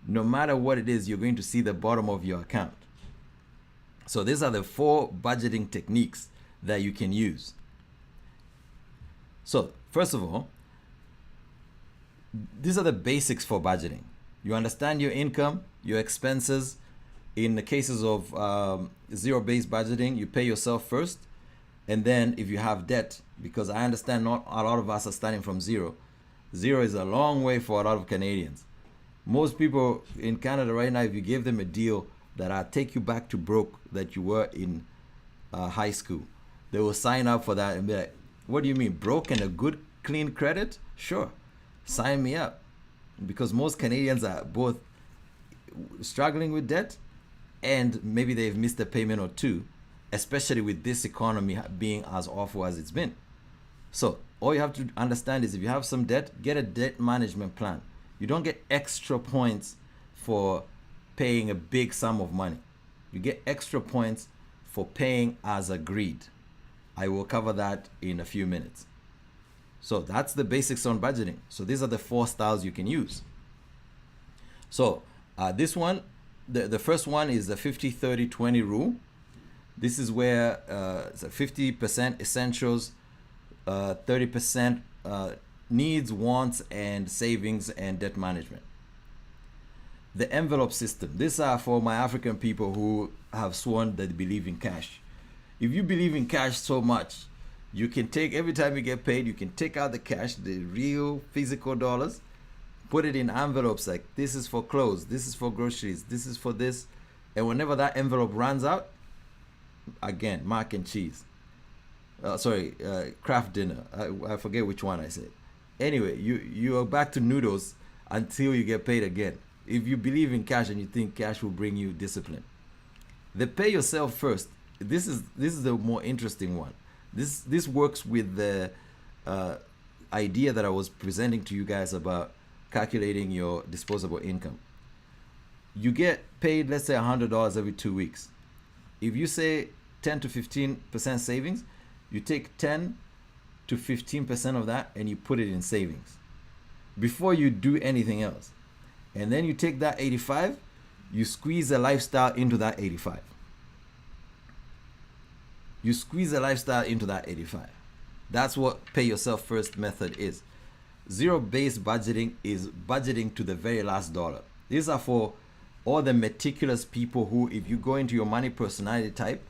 no matter what it is, you're going to see the bottom of your account. So these are the 4 budgeting techniques that you can use. So first of all, these are the basics for budgeting. You understand your income, your expenses. In the cases of zero-based budgeting, you pay yourself first, and then if you have debt, because I understand not a lot of us are starting from zero. Zero is a long way for a lot of Canadians. Most people in Canada right now, if you give them a deal that'll take you back to broke that you were in high school, they will sign up for that and be like, what do you mean, broke and a good clean credit? Sure, sign me up. Because most Canadians are both struggling with debt, and maybe they've missed a payment or two, especially with this economy being as awful as it's been. So all you have to understand is, if you have some debt, get a debt management plan. You don't get extra points for paying a big sum of money. You get extra points for paying as agreed. I will cover that in a few minutes. So that's the basics on budgeting. So these are the 4 styles you can use. So this one, the first one is the 50-30-20 rule. This is where it's a 50% essentials, 30% needs, wants, and savings and debt management. The envelope system. These are for my African people who have sworn that they believe in cash. If you believe in cash so much, you can take, every time you get paid, you can take out the cash, the real physical dollars, put it in envelopes like, this is for clothes, this is for groceries, this is for this. And whenever that envelope runs out, again, mac and cheese. Craft dinner. I forget which one I said. Anyway, you are back to noodles until you get paid again. If you believe in cash and you think cash will bring you discipline. The pay yourself first. This is the more interesting one. This works with the idea that I was presenting to you guys about calculating your disposable income. You get paid, let's say $100 every 2 weeks. If you say 10 to 15% savings, you take 10 to 15% of that and you put it in savings before you do anything else. And then you take that 85, you squeeze a lifestyle into that 85. You squeeze a lifestyle into that 85. That's what pay yourself first method is. Zero-based budgeting is budgeting to the very last dollar. These are for all the meticulous people who, if you go into your money personality type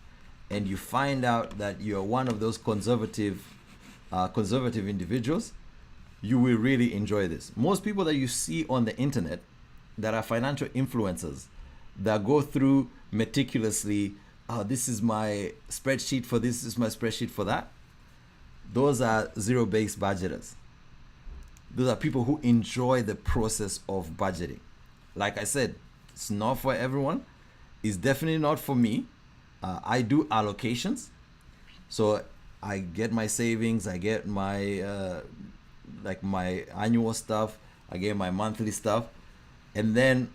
and you find out that you're one of those conservative individuals, you will really enjoy this. Most people that you see on the internet that are financial influencers that go through meticulously, this is my spreadsheet for this is my spreadsheet for that. Those are zero-based budgeters. Those are people who enjoy the process of budgeting. Like I said, it's not for everyone. It's definitely not for me. I do allocations. So I get my savings, I get my like my annual stuff, I get my monthly stuff, and then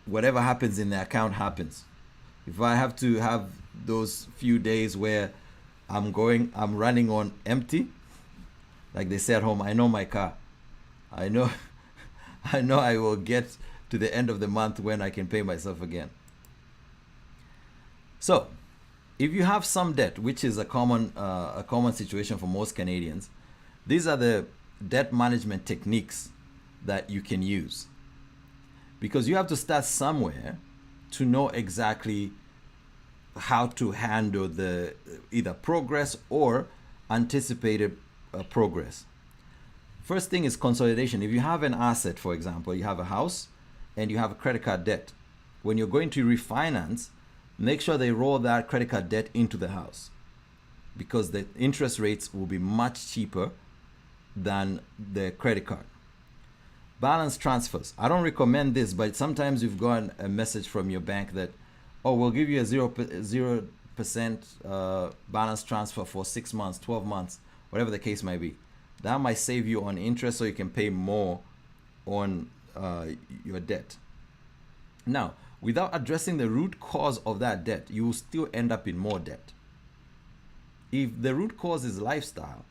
whatever happens in the account happens. If I have to have those few days where I'm running on empty, like they say at home, I know my car. I know I will get to the end of the month when I can pay myself again. So, if you have some debt, which is a common situation for most Canadians, these are the debt management techniques that you can use. Because you have to start somewhere to know exactly how to handle the either progress or anticipated progress. First thing is consolidation. If you have an asset, for example, you have a house and you have a credit card debt, when you're going to refinance, make sure they roll that credit card debt into the house, because the interest rates will be much cheaper than the credit card. Balance transfers. I don't recommend this, but sometimes you've gotten a message from your bank that, oh, we'll give you a 0% balance transfer for 6 months, 12 months, whatever the case might be. That might save you on interest so you can pay more on your debt. Now, without addressing the root cause of that debt, you will still end up in more debt. If the root cause is lifestyle,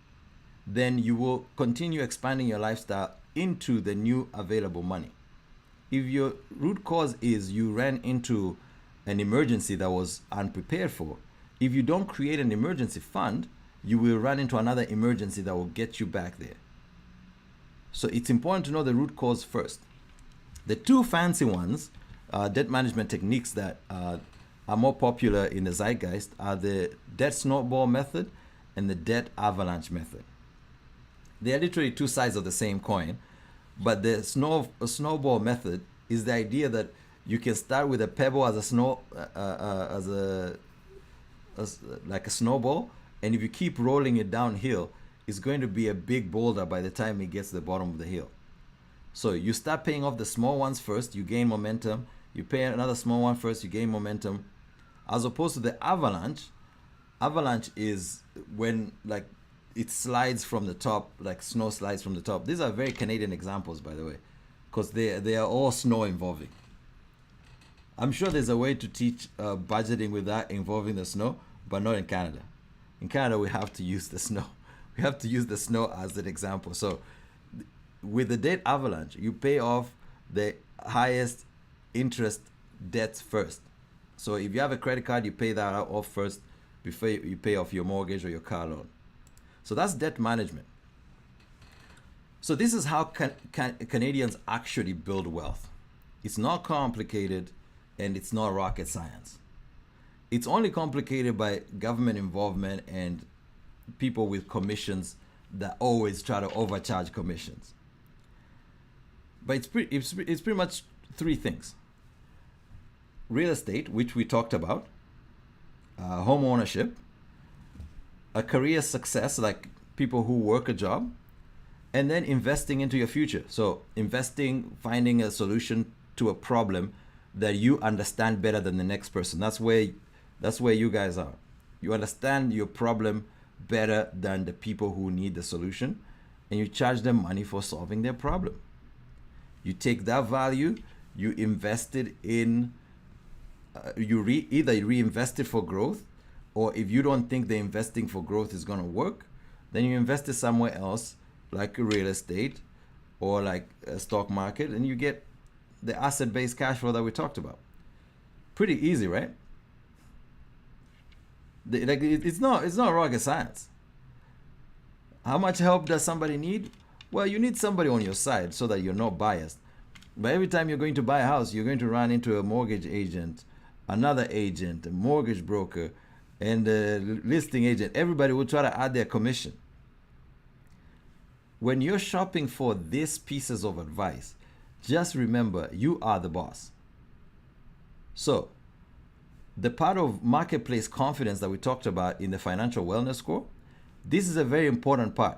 then you will continue expanding your lifestyle into the new available money. If your root cause is you ran into an emergency that was unprepared for, if you don't create an emergency fund, you will run into another emergency that will get you back there. So it's important to know the root cause first. The two fancy ones, debt management techniques that are more popular in the zeitgeist are the debt snowball method and the debt avalanche method. They are literally two sides of the same coin, but the snowball method is the idea that you can start with a pebble as like a snowball, and if you keep rolling it downhill, it's going to be a big boulder by the time it gets to the bottom of the hill. So you start paying off the small ones first, you gain momentum. You pay another small one first, you gain momentum. As opposed to the avalanche. Avalanche is when like it slides from the top, like snow slides from the top. These are very Canadian examples, by the way, because they are all snow involving. I'm sure there's a way to teach budgeting without involving the snow, but not in Canada. In Canada, we have to use the snow. We have to use the snow as an example. So with the debt avalanche, you pay off the highest interest debts first. So if you have a credit card, you pay that off first before you pay off your mortgage or your car loan. So that's debt management. So this is how Canadians actually build wealth. It's not complicated and it's not rocket science. It's only complicated by government involvement and people with commissions that always try to overcharge commissions. But it's pretty much three things. Real estate, which we talked about, home ownership, a career success, like people who work a job, and then investing into your future. So investing, finding a solution to a problem that you understand better than the next person. That's where you guys are. You understand your problem better than the people who need the solution, and you charge them money for solving their problem. You take that value, you invest it in, either reinvest it for growth, or if you don't think the investing for growth is going to work, then you invest it somewhere else, like real estate or like a stock market, and you get the asset-based cash flow that we talked about. Pretty easy, right? It's not rocket science. How much help does somebody need? Well, you need somebody on your side so that you're not biased. But every time you're going to buy a house, you're going to run into a mortgage agent, another agent, a mortgage broker, and a listing agent. Everybody will try to add their commission. When you're shopping for these pieces of advice, just remember you are the boss. So, the part of marketplace confidence that we talked about in the financial wellness score, this is a very important part.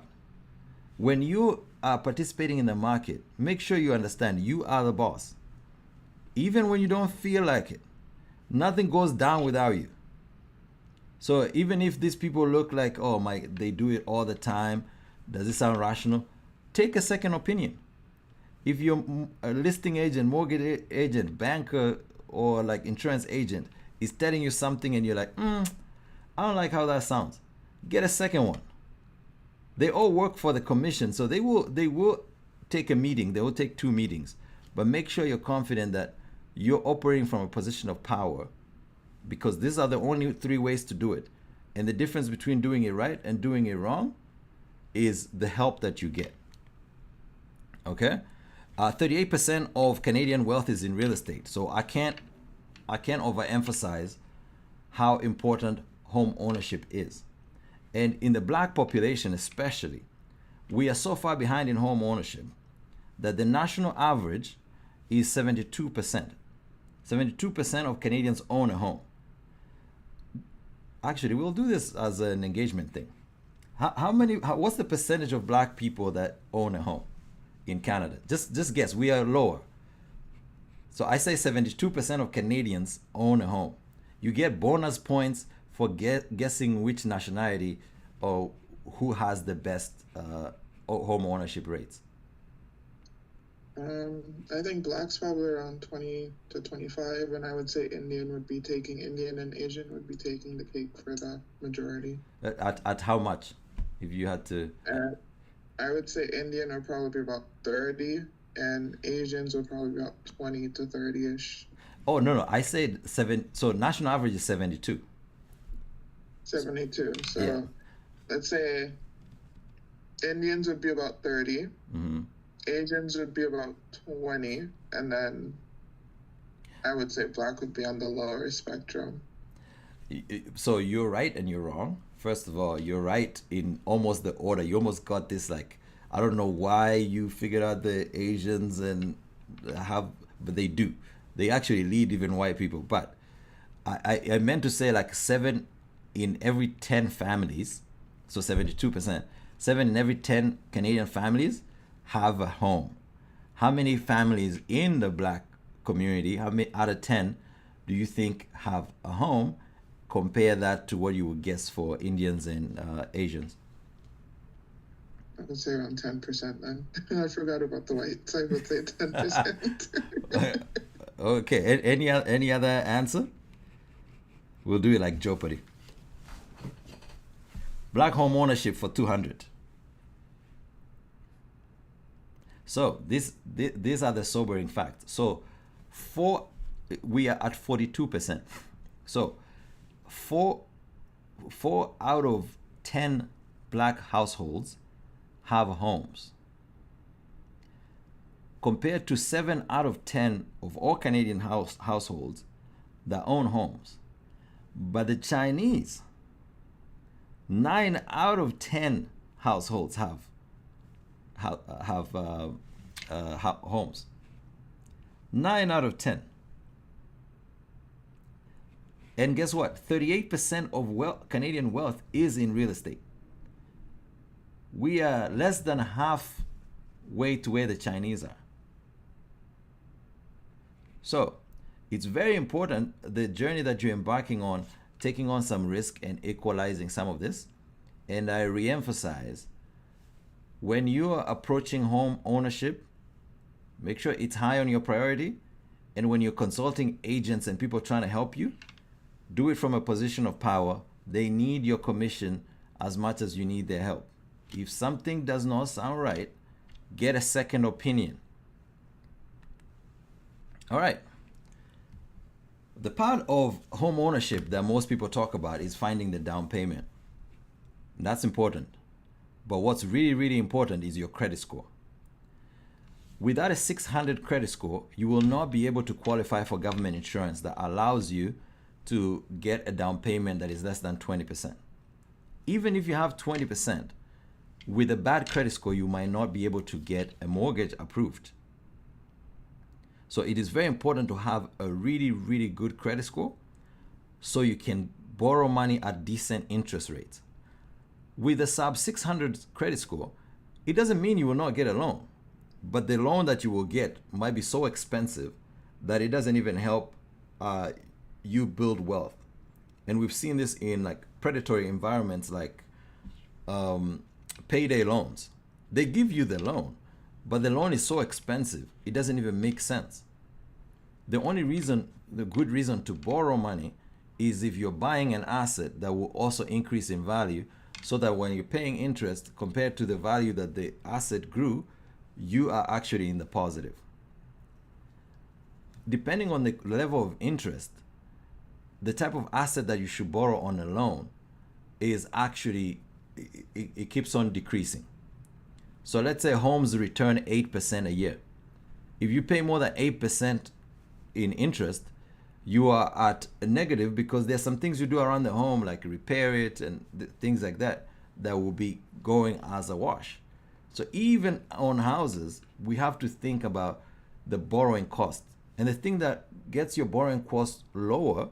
When you are participating in the market, make sure you understand you are the boss. Even when you don't feel like it, nothing goes down without you. So even if these people look like, oh my, they do it all the time, does it sound rational? Take a second opinion. If you're a listing agent, mortgage agent, banker, or like insurance agent is telling you something and you're like, I don't like how that sounds, get a second one. They all work for the commission, so they will take a meeting. They will take 2 meetings, but make sure you're confident that you're operating from a position of power, because these are the only 3 ways to do it. And the difference between doing it right and doing it wrong is the help that you get. Okay, 38% of Canadian wealth is in real estate, so I can't overemphasize how important home ownership is. And in the black population especially, we are so far behind in home ownership that the national average is 72%. 72% of Canadians own a home. Actually, we'll do this as an engagement thing. What's the percentage of black people that own a home in Canada? Just guess, we are lower. So I say 72% of Canadians own a home. You get bonus points for guessing which nationality or who has the best home ownership rates. I think black's probably around 20 to 25, and I would say Indian and Asian would be taking the cake for that majority. At how much, if you had to? I would say Indian are probably about 30, and Asians are probably about 20 to 30-ish. Oh, no, I said 7, so national average is 72. 72. So yeah. Let's say Indians would be about 30. Mm-hmm. Asians would be about 20. And then I would say black would be on the lower spectrum. So you're right and you're wrong. First of all, you're right in almost the order. You almost got this, like, I don't know why you figured out the Asians and but they do. They actually lead even white people. But I meant to say like 7 in every 10 families, so 72%, 7 in every 10 Canadian families have a home. How many families in the black community, how many out of 10 do you think have a home? Compare that to what you would guess for Indians and Asians. I would say around 10% then. I forgot about the whites. I would say 10%. Okay, any other answer? We'll do it like Jeopardy. Black home ownership for 200. So these are the sobering facts. So we are at 42%. So 4 out of 10 black households have homes, compared to 7 out of 10 of all Canadian households that own homes. But the Chinese, 9 out of 10 households have homes. 9 out of 10. And guess what? 38% of Canadian wealth is in real estate. We are less than halfway to where the Chinese are. So it's very important, the journey that you're embarking on, taking on some risk and equalizing some of this. And I reemphasize, when you are approaching home ownership, make sure it's high on your priority. And when you're consulting agents and people trying to help you, do it from a position of power. They need your commission as much as you need their help. If something does not sound right, get a second opinion. All right. The part of home ownership that most people talk about is finding the down payment. That's important. But what's really, really important is your credit score. Without a 600 credit score, you will not be able to qualify for government insurance that allows you to get a down payment that is less than 20%. Even if you have 20%, with a bad credit score, you might not be able to get a mortgage approved. So it is very important to have a really, really good credit score so you can borrow money at decent interest rates. With a sub 600 credit score, it doesn't mean you will not get a loan, but the loan that you will get might be so expensive that it doesn't even help you build wealth. And we've seen this in like predatory environments like payday loans. They give you the loan, but the loan is so expensive, it doesn't even make sense. The only reason, the good reason to borrow money is if you're buying an asset that will also increase in value, so that when you're paying interest compared to the value that the asset grew, you are actually in the positive. Depending on the level of interest, the type of asset that you should borrow on a loan is actually, it keeps on decreasing. So let's say homes return 8% a year. If you pay more than 8% in interest, you are at a negative because there's some things you do around the home, like repair it and things like that, that will be going as a wash. So even on houses, we have to think about the borrowing cost. And the thing that gets your borrowing cost lower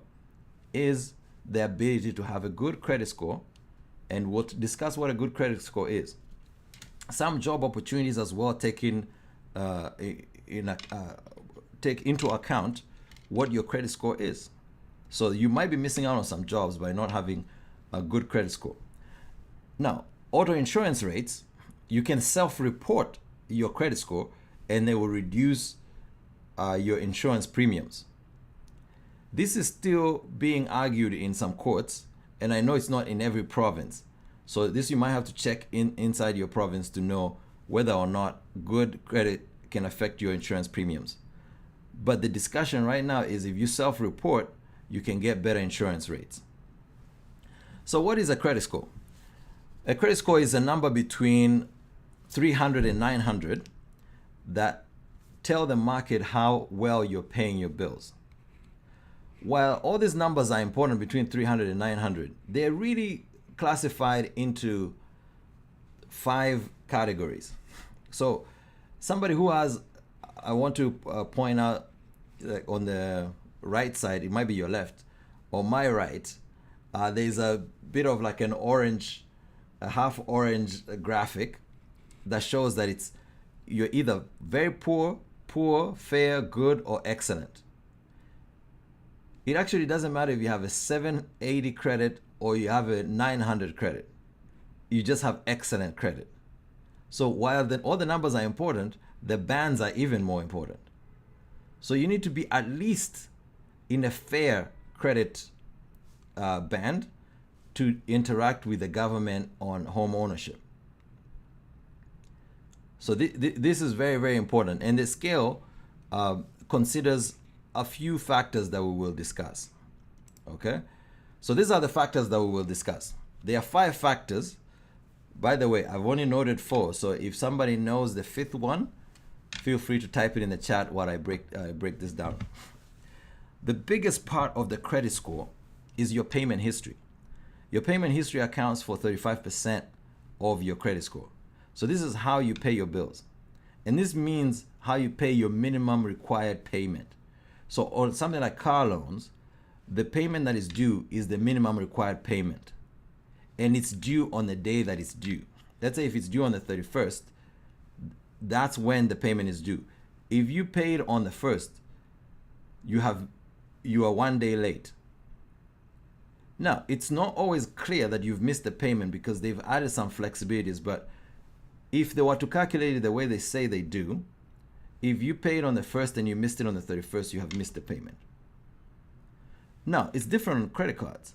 is the ability to have a good credit score. And we'll discuss what a good credit score is. Some job opportunities as well take into account what your credit score is. So you might be missing out on some jobs by not having a good credit score. Now, auto insurance rates, you can self-report your credit score and they will reduce your insurance premiums. This is still being argued in some courts, and I know it's not in every province. So this you might have to check inside your province to know whether or not good credit can affect your insurance premiums. But the discussion right now is if you self-report, you can get better insurance rates. So what is a credit score? A credit score is a number between 300 and 900 that tell the market how well you're paying your bills. While all these numbers are important between 300 and 900, they're really classified into 5 categories. So somebody who has, I want to point out, like on the right side, it might be your left, or my right, there's a bit of like an orange, a half orange graphic that shows that you're either very poor, fair, good, or excellent. It actually doesn't matter if you have a 780 credit or you have a 900 credit. You just have excellent credit. So while all the numbers are important, the bands are even more important. So you need to be at least in a fair credit band to interact with the government on home ownership. So this is very, very important. And the scale considers a few factors that we will discuss. Okay? So these are the factors that we will discuss. There are 5 factors. By the way, I've only noted 4. So if somebody knows the 5th one, feel free to type it in the chat while I break this down. The biggest part of the credit score is your payment history. Your payment history accounts for 35% of your credit score. So this is how you pay your bills. And this means how you pay your minimum required payment. So on something like car loans, the payment that is due is the minimum required payment. And it's due on the day that it's due. Let's say if it's due on the 31st, that's when the payment is due. If you paid on the 1st, you are 1 day late. Now, it's not always clear that you've missed the payment because they've added some flexibilities, but if they were to calculate it the way they say they do, if you paid on the 1st and you missed it on the 31st, you have missed the payment. Now, it's different on credit cards.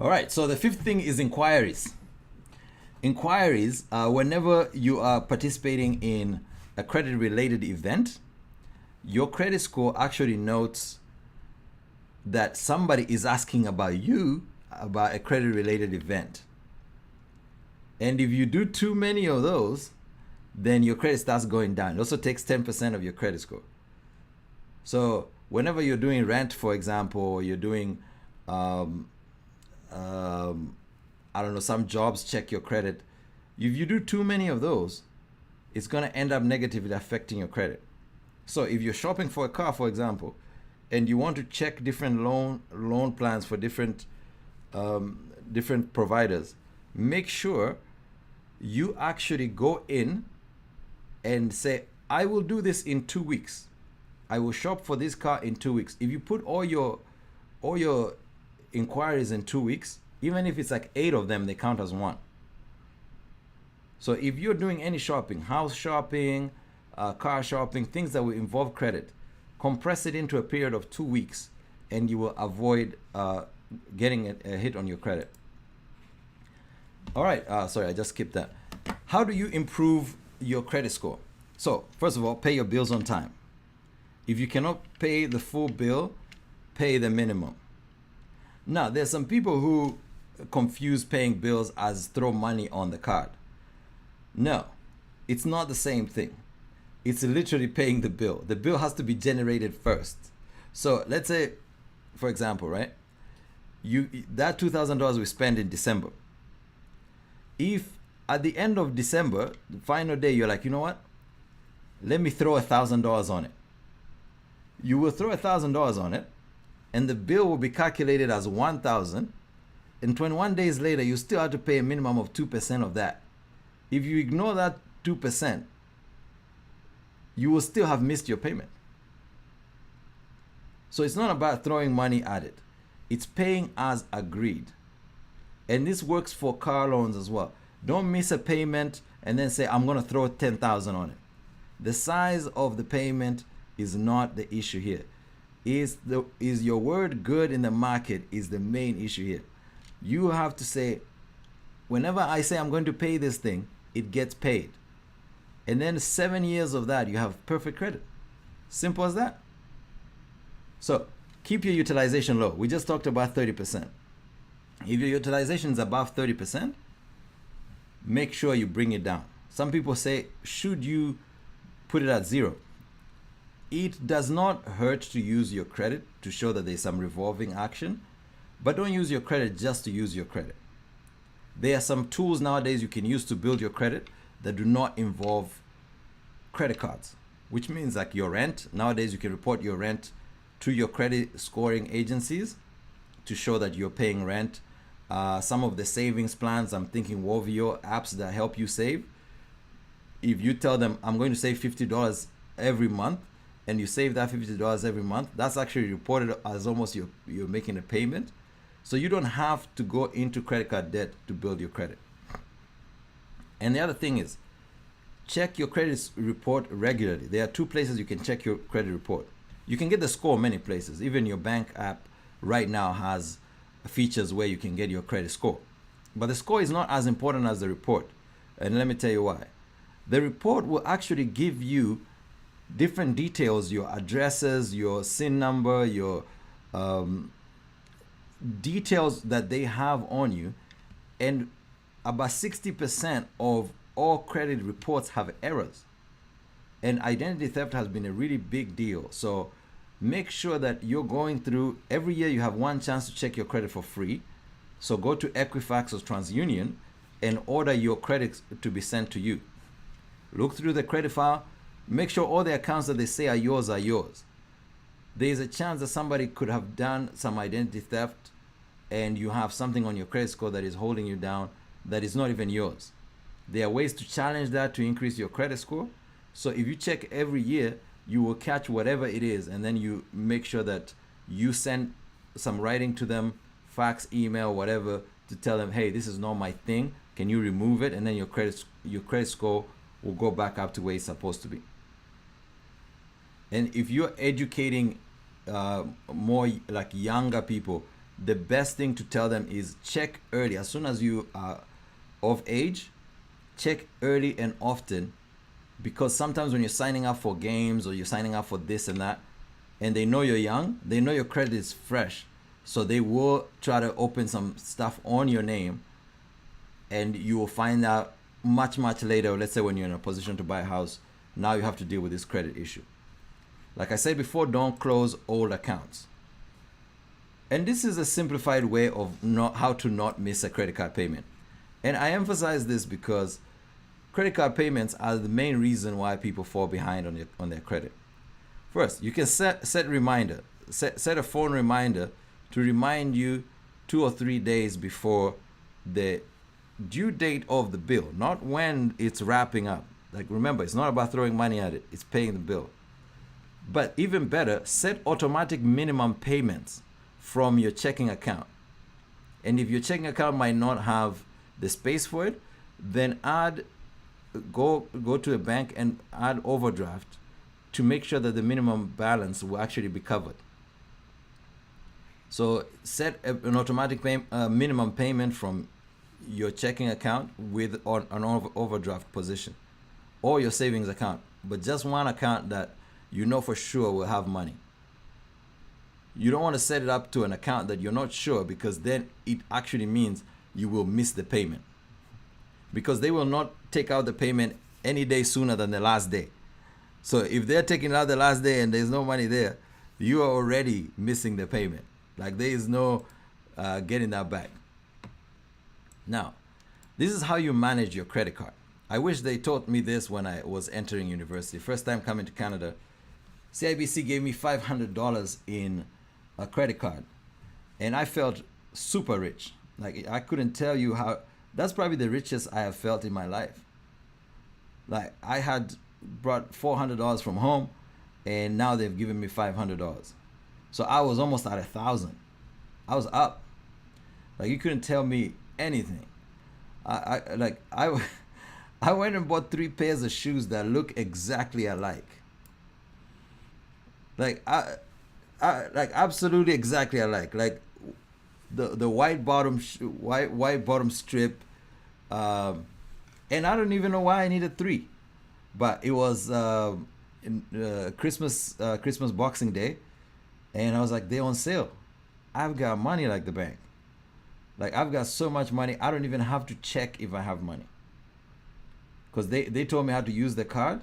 All right. So the fifth thing is inquiries. Inquiries, whenever you are participating in a credit-related event, your credit score actually notes that somebody is asking about you about a credit-related event. And if you do too many of those, then your credit starts going down. It also takes 10% of your credit score. So whenever you're doing rent, for example, or you're doing, I don't know, some jobs check your credit. If you do too many of those, it's going to end up negatively affecting your credit. So if you're shopping for a car, for example, and you want to check different loan plans for different providers, make sure you actually go in and say, I will do this in 2 weeks. I will shop for this car in 2 weeks. If you put all your inquiries in 2 weeks, even if it's like 8 of them, they count as one. So if you're doing any shopping, house shopping, car shopping, things that will involve credit, compress it into a period of 2 weeks, and you will avoid getting a hit on your credit. All right, sorry, I just skipped that. How do you improve your credit score? So first of all, pay your bills on time. If you cannot pay the full bill, pay the minimum. Now, there's some people who confuse paying bills as throw money on the card. No, it's not the same thing. It's literally paying the bill. The bill has to be generated first. So let's say, for example, right? That $2,000 we spend in December. If at the end of December, the final day, you're like, you know what? Let me throw $1,000 on it. You will throw $1,000 on it, and the bill will be calculated as 1,000. And 21 days later, you still have to pay a minimum of 2% of that. If you ignore that 2%, you will still have missed your payment. So it's not about throwing money at it. It's paying as agreed. And this works for car loans as well. Don't miss a payment and then say, I'm going to throw 10,000 on it. The size of the payment is not the issue here. Is your word good in the market is the main issue here. You have to say, whenever I say I'm going to pay this thing, it gets paid. And then 7 years of that, you have perfect credit. Simple as that. So keep your utilization low. We just talked about 30%. If your utilization is above 30%, make sure you bring it down. Some people say, should you put it at 0? It does not hurt to use your credit to show that there's some revolving action, but don't use your credit just to use your credit. There are some tools nowadays you can use to build your credit that do not involve credit cards, which means like your rent. Nowadays you can report your rent to your credit scoring agencies to show that you're paying rent. Some of the savings plans, I'm thinking Wovio apps that help you save. If you tell them, I'm going to save $50 every month, and you save that $50 every month, that's actually reported as almost you're making a payment. So you don't have to go into credit card debt to build your credit. And the other thing is, check your credit report regularly. There are 2 places you can check your credit report. You can get the score many places. Even your bank app right now has features where you can get your credit score. But the score is not as important as the report. And let me tell you why. The report will actually give you different details, your addresses, your SIN number, your details that they have on you. And about 60% of all credit reports have errors. And identity theft has been a really big deal. So make sure that you're going through, every year you have one chance to check your credit for free. So go to Equifax or TransUnion and order your credits to be sent to you. Look through the credit file. Make sure all the accounts that they say are yours are yours. There's a chance that somebody could have done some identity theft and you have something on your credit score that is holding you down that is not even yours. There are ways to challenge that to increase your credit score. So if you check every year, you will catch whatever it is, and then you make sure that you send some writing to them, fax, email, whatever, to tell them, hey, this is not my thing. Can you remove it? And then your credit score will go back up to where it's supposed to be. And if you're educating more like younger people, the best thing to tell them is check early. As soon as you are of age, check early and often, because sometimes when you're signing up for games or you're signing up for this and that, and they know you're young, they know your credit is fresh, so they will try to open some stuff on your name, and you will find out much later. Let's say when you're in a position to buy a house, now you have to deal with this credit issue. Like I said before, don't close old accounts. And this is a simplified way of how to not miss a credit card payment. And I emphasize this because credit card payments are the main reason why people fall behind on their credit. First, you can set a phone reminder to remind you 2 or 3 days before the due date of the bill, not when it's wrapping up. Like, remember, it's not about throwing money at it, it's paying the bill. But even better, set automatic minimum payments from your checking account. And if your checking account might not have the space for it, then go to a bank and add overdraft to make sure that the minimum balance will actually be covered. So set an automatic minimum payment from your checking account with an overdraft position, or your savings account, but just one account that you know for sure will have money. You don't want to set it up to an account that you're not sure, because then it actually means you will miss the payment, because they will not take out the payment any day sooner than the last day. So if they're taking out the last day and there's no money there, you are already missing the payment. Like, there is no getting that back. Now, this is how you manage your credit card. I wish they taught me this when I was entering university. First time coming to Canada, CIBC gave me $500 in a credit card, and I felt super rich. Like, I couldn't tell you how. That's probably the richest I have felt in my life. Like, I had brought $400 from home, and now they've given me $500. So I was almost at 1,000. I was up. Like, you couldn't tell me anything. I went and bought 3 pairs of shoes that look exactly alike. Like, like absolutely exactly alike. Like the white bottom white bottom strip, and I don't even know why I needed 3, but it was Christmas Boxing Day, and I was like, they're on sale. I've got money like the bank. Like, I've got so much money, I don't even have to check if I have money, because they told me how to use the card,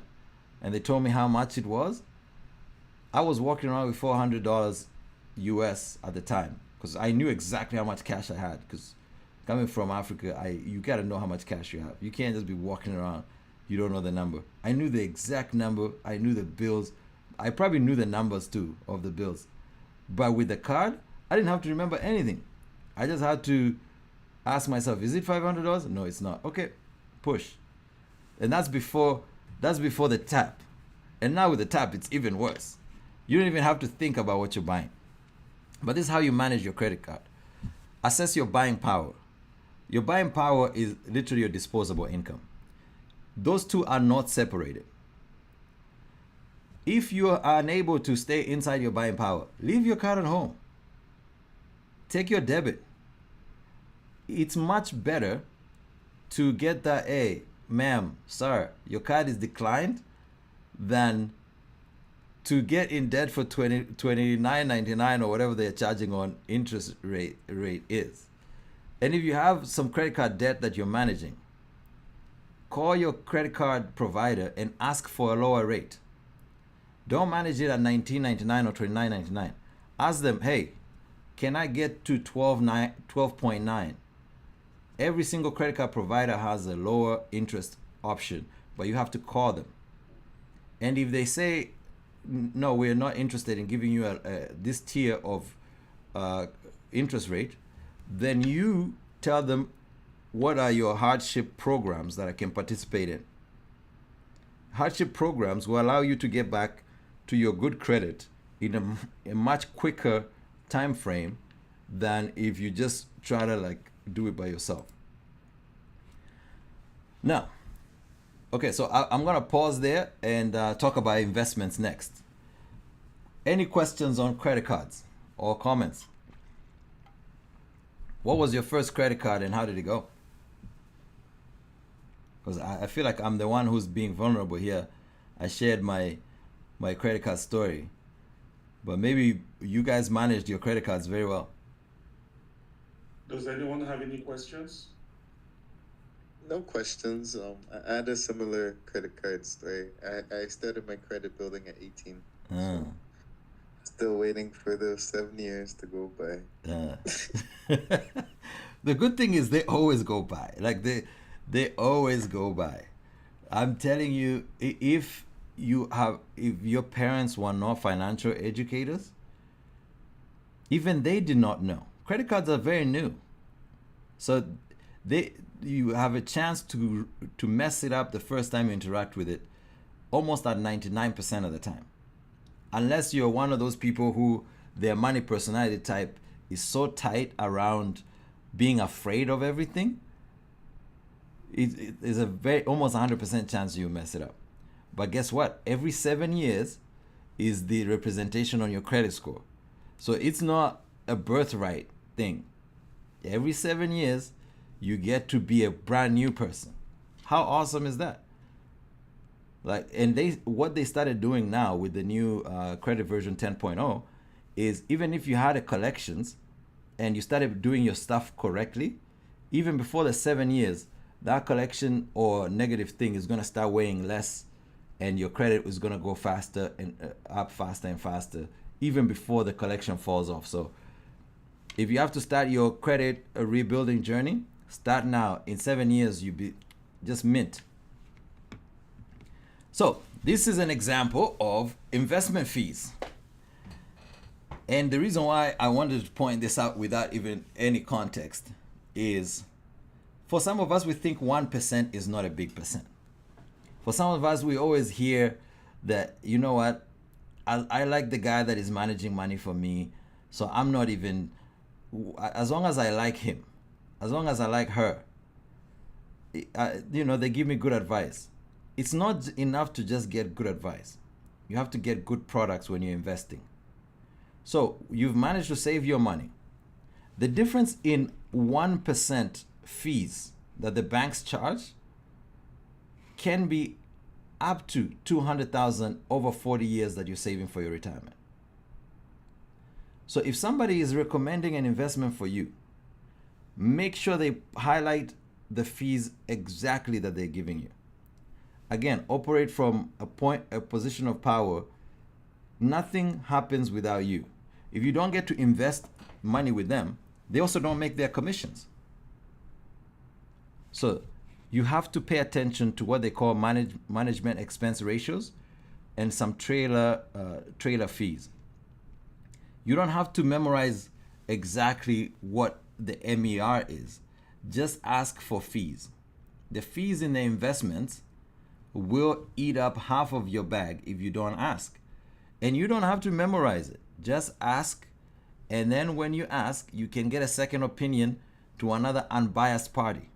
and they told me how much it was. I was walking around with $400 US at the time, because I knew exactly how much cash I had. Because coming from Africa, you gotta know how much cash you have. You can't just be walking around, you don't know the number. I knew the exact number. I knew the bills. I probably knew the numbers too of the bills. But with the card, I didn't have to remember anything. I just had to ask myself, is it $500? No, it's not. Okay, push. And that's before the tap. And now with the tap, it's even worse. You don't even have to think about what you're buying. But this is how you manage your credit card. Assess your buying power. Your buying power is literally your disposable income. Those two are not separated. If you are unable to stay inside your buying power, leave your card at home. Take your debit. It's much better to get that, hey, ma'am, sir, your card is declined, than to get in debt for $29.99 or whatever they're charging on interest rate is. And if you have some credit card debt that you're managing, call your credit card provider and ask for a lower rate. Don't manage it at $19.99 or $29.99. Ask them, hey, can I get to 12.9? Every single credit card provider has a lower interest option, but you have to call them. And if they say, no, we're not interested in giving you this tier of interest rate, then you tell them, what are your hardship programs that I can participate in? Hardship programs will allow you to get back to your good credit in a much quicker time frame than if you just try to do it by yourself. Now, okay, so I'm gonna pause there and talk about investments next. Any questions on credit cards or comments? What was your first credit card and how did it go? Because I feel like I'm the one who's being vulnerable here. I shared my credit card story, but maybe you guys managed your credit cards very well. Does anyone have any questions? No questions. I had a similar credit card story. I started my credit building at 18. So still waiting for those 7 years to go by. The good thing is they always go by. Like they always go by. I'm telling you, if your parents were not financial educators, even they did not know. Credit cards are very new, so you have a chance to mess it up the first time you interact with it, almost at 99% of the time, unless you're one of those people who their money personality type is so tight around being afraid of everything. It is a very almost 100% chance you mess it up. But guess what? Every 7 years is the representation on your credit score. So it's not a birthright thing. Every 7 years, you get to be a brand new person. How awesome is that? Like, and what they started doing now with the new credit version 10.0 is even if you had a collections and you started doing your stuff correctly, even before the 7 years, that collection or negative thing is going to start weighing less, and your credit is going to go faster and up faster and faster, even before the collection falls off. So if you have to start your credit rebuilding journey, start now. In 7 years, you be just mint. So this is an example of investment fees. And the reason why I wanted to point this out without even any context is, for some of us, we think 1% is not a big percent. For some of us, we always hear that, you know what, I like the guy that is managing money for me, so I'm not even, as long as I like him, as long as I like her, they give me good advice. It's not enough to just get good advice. You have to get good products when you're investing. So you've managed to save your money. The difference in 1% fees that the banks charge can be up to $200,000 over 40 years that you're saving for your retirement. So if somebody is recommending an investment for you, make sure they highlight the fees exactly that they're giving you. Again, operate from a position of power. Nothing happens without you. If you don't get to invest money with them, they also don't make their commissions. So you have to pay attention to what they call management expense ratios and some trailer fees. You don't have to memorize exactly what the MER is. Just ask for fees. The fees in the investments will eat up half of your bag if you don't ask. And you don't have to memorize it. Just ask, and then when you ask, you can get a second opinion to another unbiased party.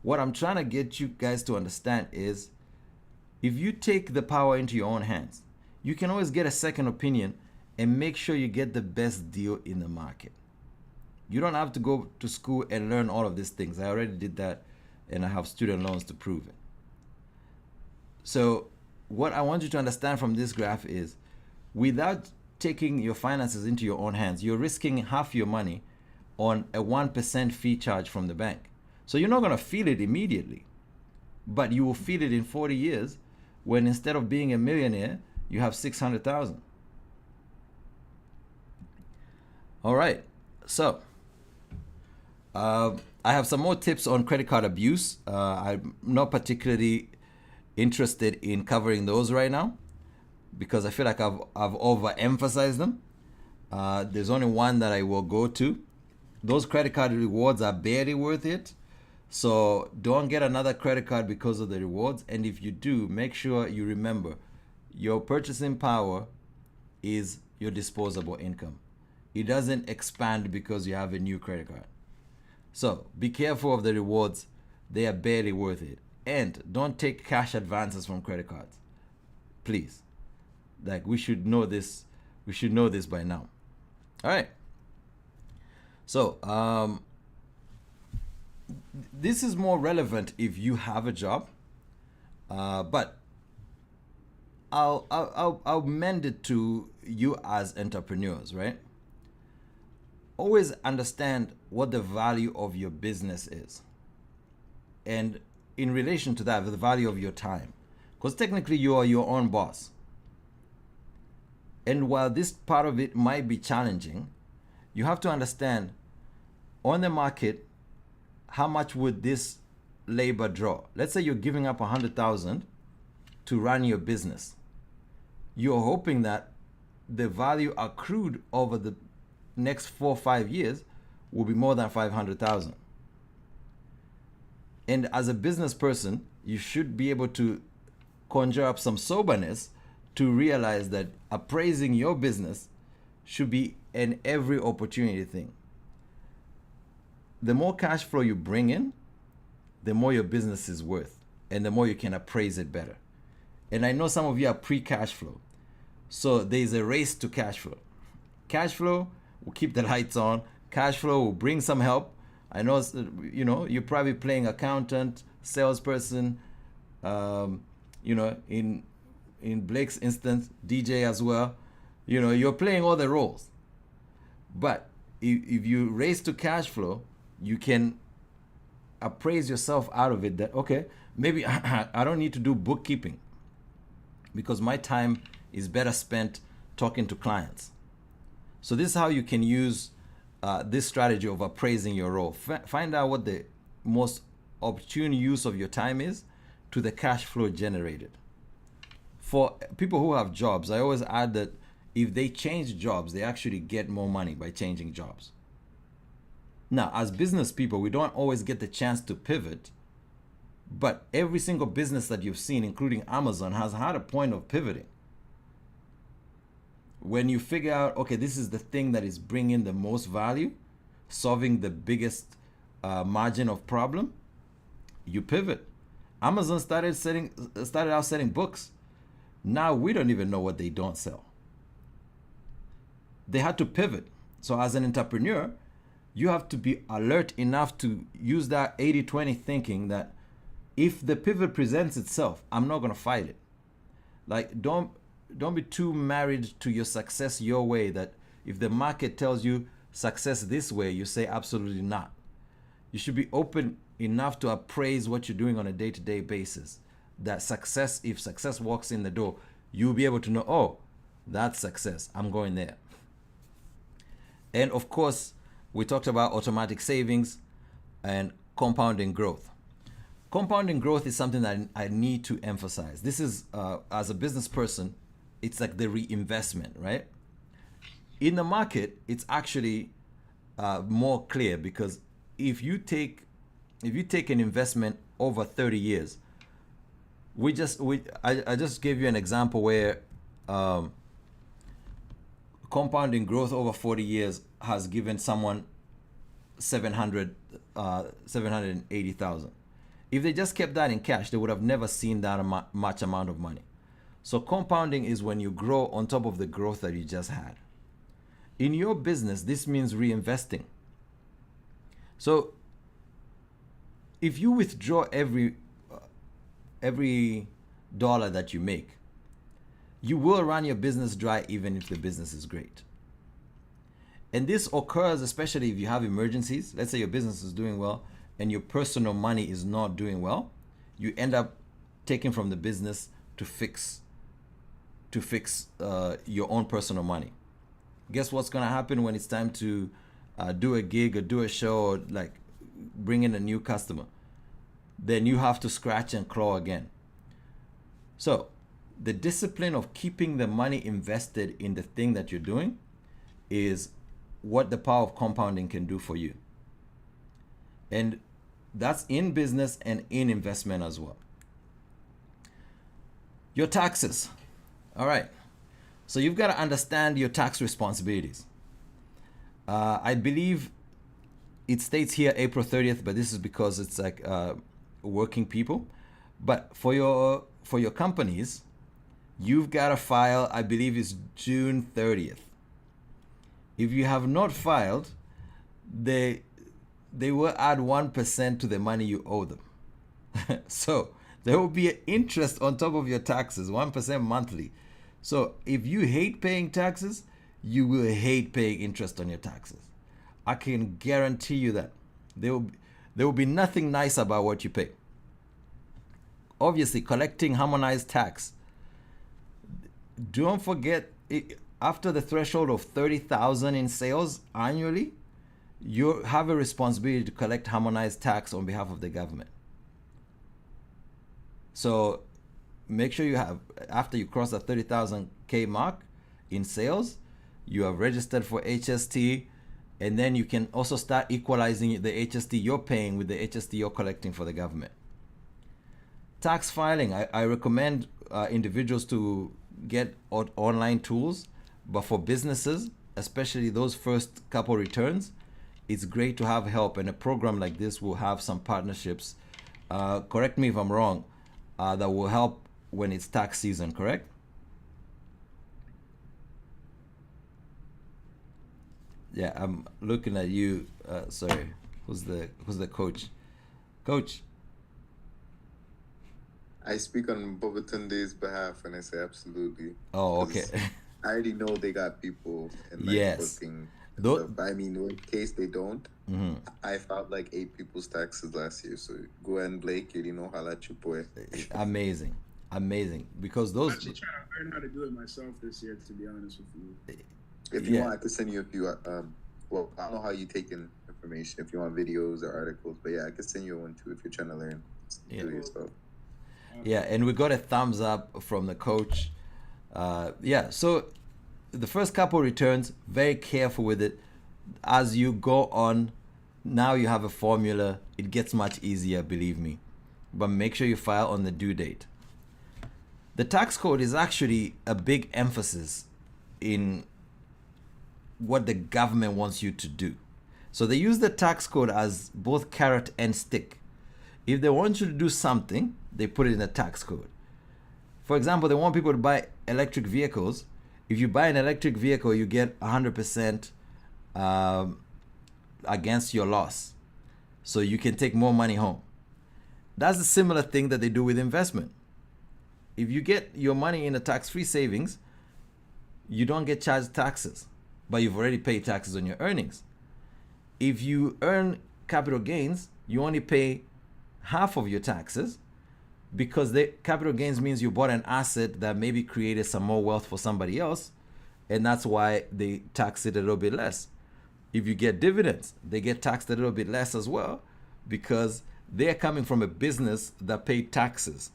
What I'm trying to get you guys to understand is, if you take the power into your own hands, you can always get a second opinion and make sure you get the best deal in the market. You don't have to go to school and learn all of these things. I already did that, and I have student loans to prove it. So what I want you to understand from this graph is, without taking your finances into your own hands, you're risking half your money on a 1% fee charge from the bank. So you're not going to feel it immediately, but you will feel it in 40 years when instead of being a millionaire, you have 600,000. All right. So I have some more tips on credit card abuse. I'm not particularly interested in covering those right now because I feel like I've overemphasized them. There's only one that I will go to. Those credit card rewards are barely worth it. So don't get another credit card because of the rewards. And if you do, make sure you remember your purchasing power is your disposable income. It doesn't expand because you have a new credit card. So be careful of the rewards. They are barely worth it. And don't take cash advances from credit cards. Please. Like, we should know this. We should know this by now. All right. So this is more relevant if you have a job, but I'll mend it to you as entrepreneurs, right? Always understand what the value of your business is, and in relation to that, the value of your time, because technically you are your own boss. And while this part of it might be challenging, you have to understand on the market, how much would this labor draw? Let's say you're giving up 100,000 to run your business. You're hoping that the value accrued over the next 4 or 5 years will be more than 500,000. And as a business person, you should be able to conjure up some soberness to realize that appraising your business should be an every opportunity thing. The more cash flow you bring in, the more your business is worth, and the more you can appraise it better. And I know some of you are pre-cash flow, so there's a race to cash flow. Cash flow will keep the lights on. Cash flow will bring some help. I know, you're probably playing accountant, salesperson, in Blake's instance, DJ as well. You're playing all the roles. But if you race to cash flow, you can appraise yourself out of it that, okay, maybe I don't need to do bookkeeping because my time is better spent talking to clients. So this is how you can use this strategy of appraising your role. Find out what the most opportune use of your time is to the cash flow generated. For people who have jobs, I always add that if they change jobs, they actually get more money by changing jobs. Now, as business people, we don't always get the chance to pivot, but every single business that you've seen, including Amazon, has had a point of pivoting. When you figure out, okay, this is the thing that is bringing the most value, solving the biggest margin of problem, you pivot. Amazon started out selling books. Now we don't even know what they don't sell. They had to pivot. So as an entrepreneur, you have to be alert enough to use that 80-20 thinking that if the pivot presents itself, I'm not going to fight it. Like, don't be too married to your success your way that if the market tells you success this way, you say absolutely not. You should be open enough to appraise what you're doing on a day-to-day basis. That success, if success walks in the door, you'll be able to know, oh, that's success. I'm going there. And of course, we talked about automatic savings and compounding growth. Compounding growth is something that I need to emphasize. This is, as a business person, it's like the reinvestment, right? In the market, it's actually more clear because if you take an investment over 30 years, I just gave you an example where compounding growth over 40 years has given someone 780,000. If they just kept that in cash, they would have never seen that much amount of money. So compounding is when you grow on top of the growth that you just had. In your business, this means reinvesting. So if you withdraw every dollar that you make, you will run your business dry even if the business is great. And this occurs especially if you have emergencies. Let's say your business is doing well and your personal money is not doing well. You end up taking from the business to fix your own personal money. Guess what's going to happen when it's time to do a gig or do a show or like bring in a new customer? Then you have to scratch and claw again. So the discipline of keeping the money invested in the thing that you're doing is what the power of compounding can do for you. And that's in business and in investment as well. Your taxes. All right. So you've got to understand your tax responsibilities. I believe it states here April 30th, but this is because it's like working people. But for your companies, you've got to file, I believe it's June 30th. If you have not filed, they will add 1% to the money you owe them. So there will be an interest on top of your taxes, 1% monthly. So if you hate paying taxes, you will hate paying interest on your taxes. I can guarantee you that. There will be nothing nice about what you pay. Obviously, collecting harmonized tax. Don't forget, after the threshold of 30,000 in sales annually, you have a responsibility to collect harmonized tax on behalf of the government. So make sure you have, after you cross the 30,000 K mark in sales, you have registered for HST, and then you can also start equalizing the HST you're paying with the HST you're collecting for the government. Tax filing, I recommend individuals to get online tools, but for businesses, especially those first couple returns, it's great to have help, and a program like this will have some partnerships, correct me if I'm wrong, that will help when it's tax season, correct? Yeah, I'm looking at you. Sorry, who's the coach? Coach. I speak on Bobatunde's behalf when I say absolutely. Oh, okay. I already know they got people in Yes. booking. Tho- But I mean, in case they don't, I filed like 8 people's taxes last year. So Gwen, Blake, you know how that you boy. Amazing, because I'm those. actually trying to learn how to do it myself this year, to be honest with you. If you Yeah. want, I could send you a few. Well, I don't know how you take in information. If you want videos or articles, but yeah, I could send you one too if you're trying to learn. Yeah. Do it yourself. Yeah, and we got a thumbs up from the coach. Yeah, so the first couple returns, very careful with it. As you go on, now you have a formula. It gets much easier, believe me. But make sure you file on the due date. The tax code is actually a big emphasis in what the government wants you to do. So they use the tax code as both carrot and stick. If they want you to do something, they put it in the tax code. For example, they want people to buy electric vehicles. If you buy an electric vehicle, you get 100% against your loss. So you can take more money home. That's a similar thing that they do with investment. If you get your money in a tax-free savings, you don't get charged taxes, but you've already paid taxes on your earnings. If you earn capital gains, you only pay half of your taxes, because the capital gains means you bought an asset that maybe created some more wealth for somebody else, and that's why they tax it a little bit less. If you get dividends, they get taxed a little bit less as well, because they're coming from a business that paid taxes.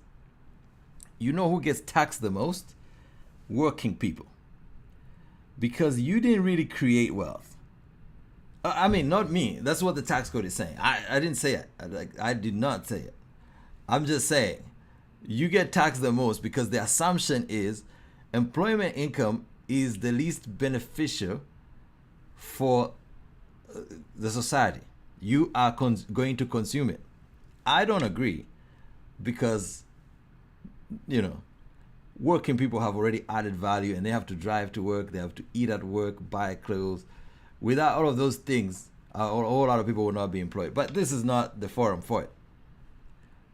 You know who gets taxed the most? Working people. Because you didn't really create wealth. I mean, not me. That's what the tax code is saying. I didn't say it. I did not say it. I'm just saying, you get taxed the most because the assumption is employment income is the least beneficial for the society. You are going to consume it. I don't agree, because, you know, working people have already added value, and they have to drive to work, they have to eat at work, buy clothes. Without all of those things, a whole lot of people will not be employed. But this is not the forum for it.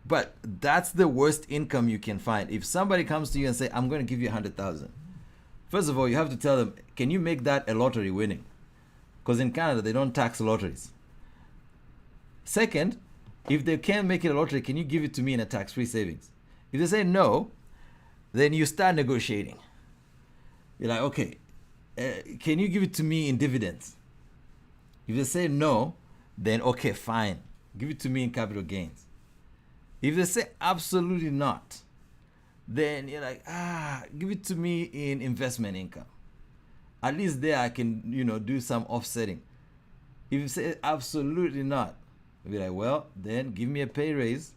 But that's the worst income you can find. If somebody comes to you and say, I'm going to give you 100,000. First of all, you have to tell them, can you make that a lottery winning? Because in Canada, they don't tax lotteries. Second, if they can't make it a lottery, can you give it to me in a tax-free savings? If they say no, then you start negotiating. You're like, okay, can you give it to me in dividends? If they say no, then okay, fine. Give it to me in capital gains. If they say absolutely not, then you're like, give it to me in investment income. At least there I can, do some offsetting. If you say absolutely not, you'll be like, well, then give me a pay raise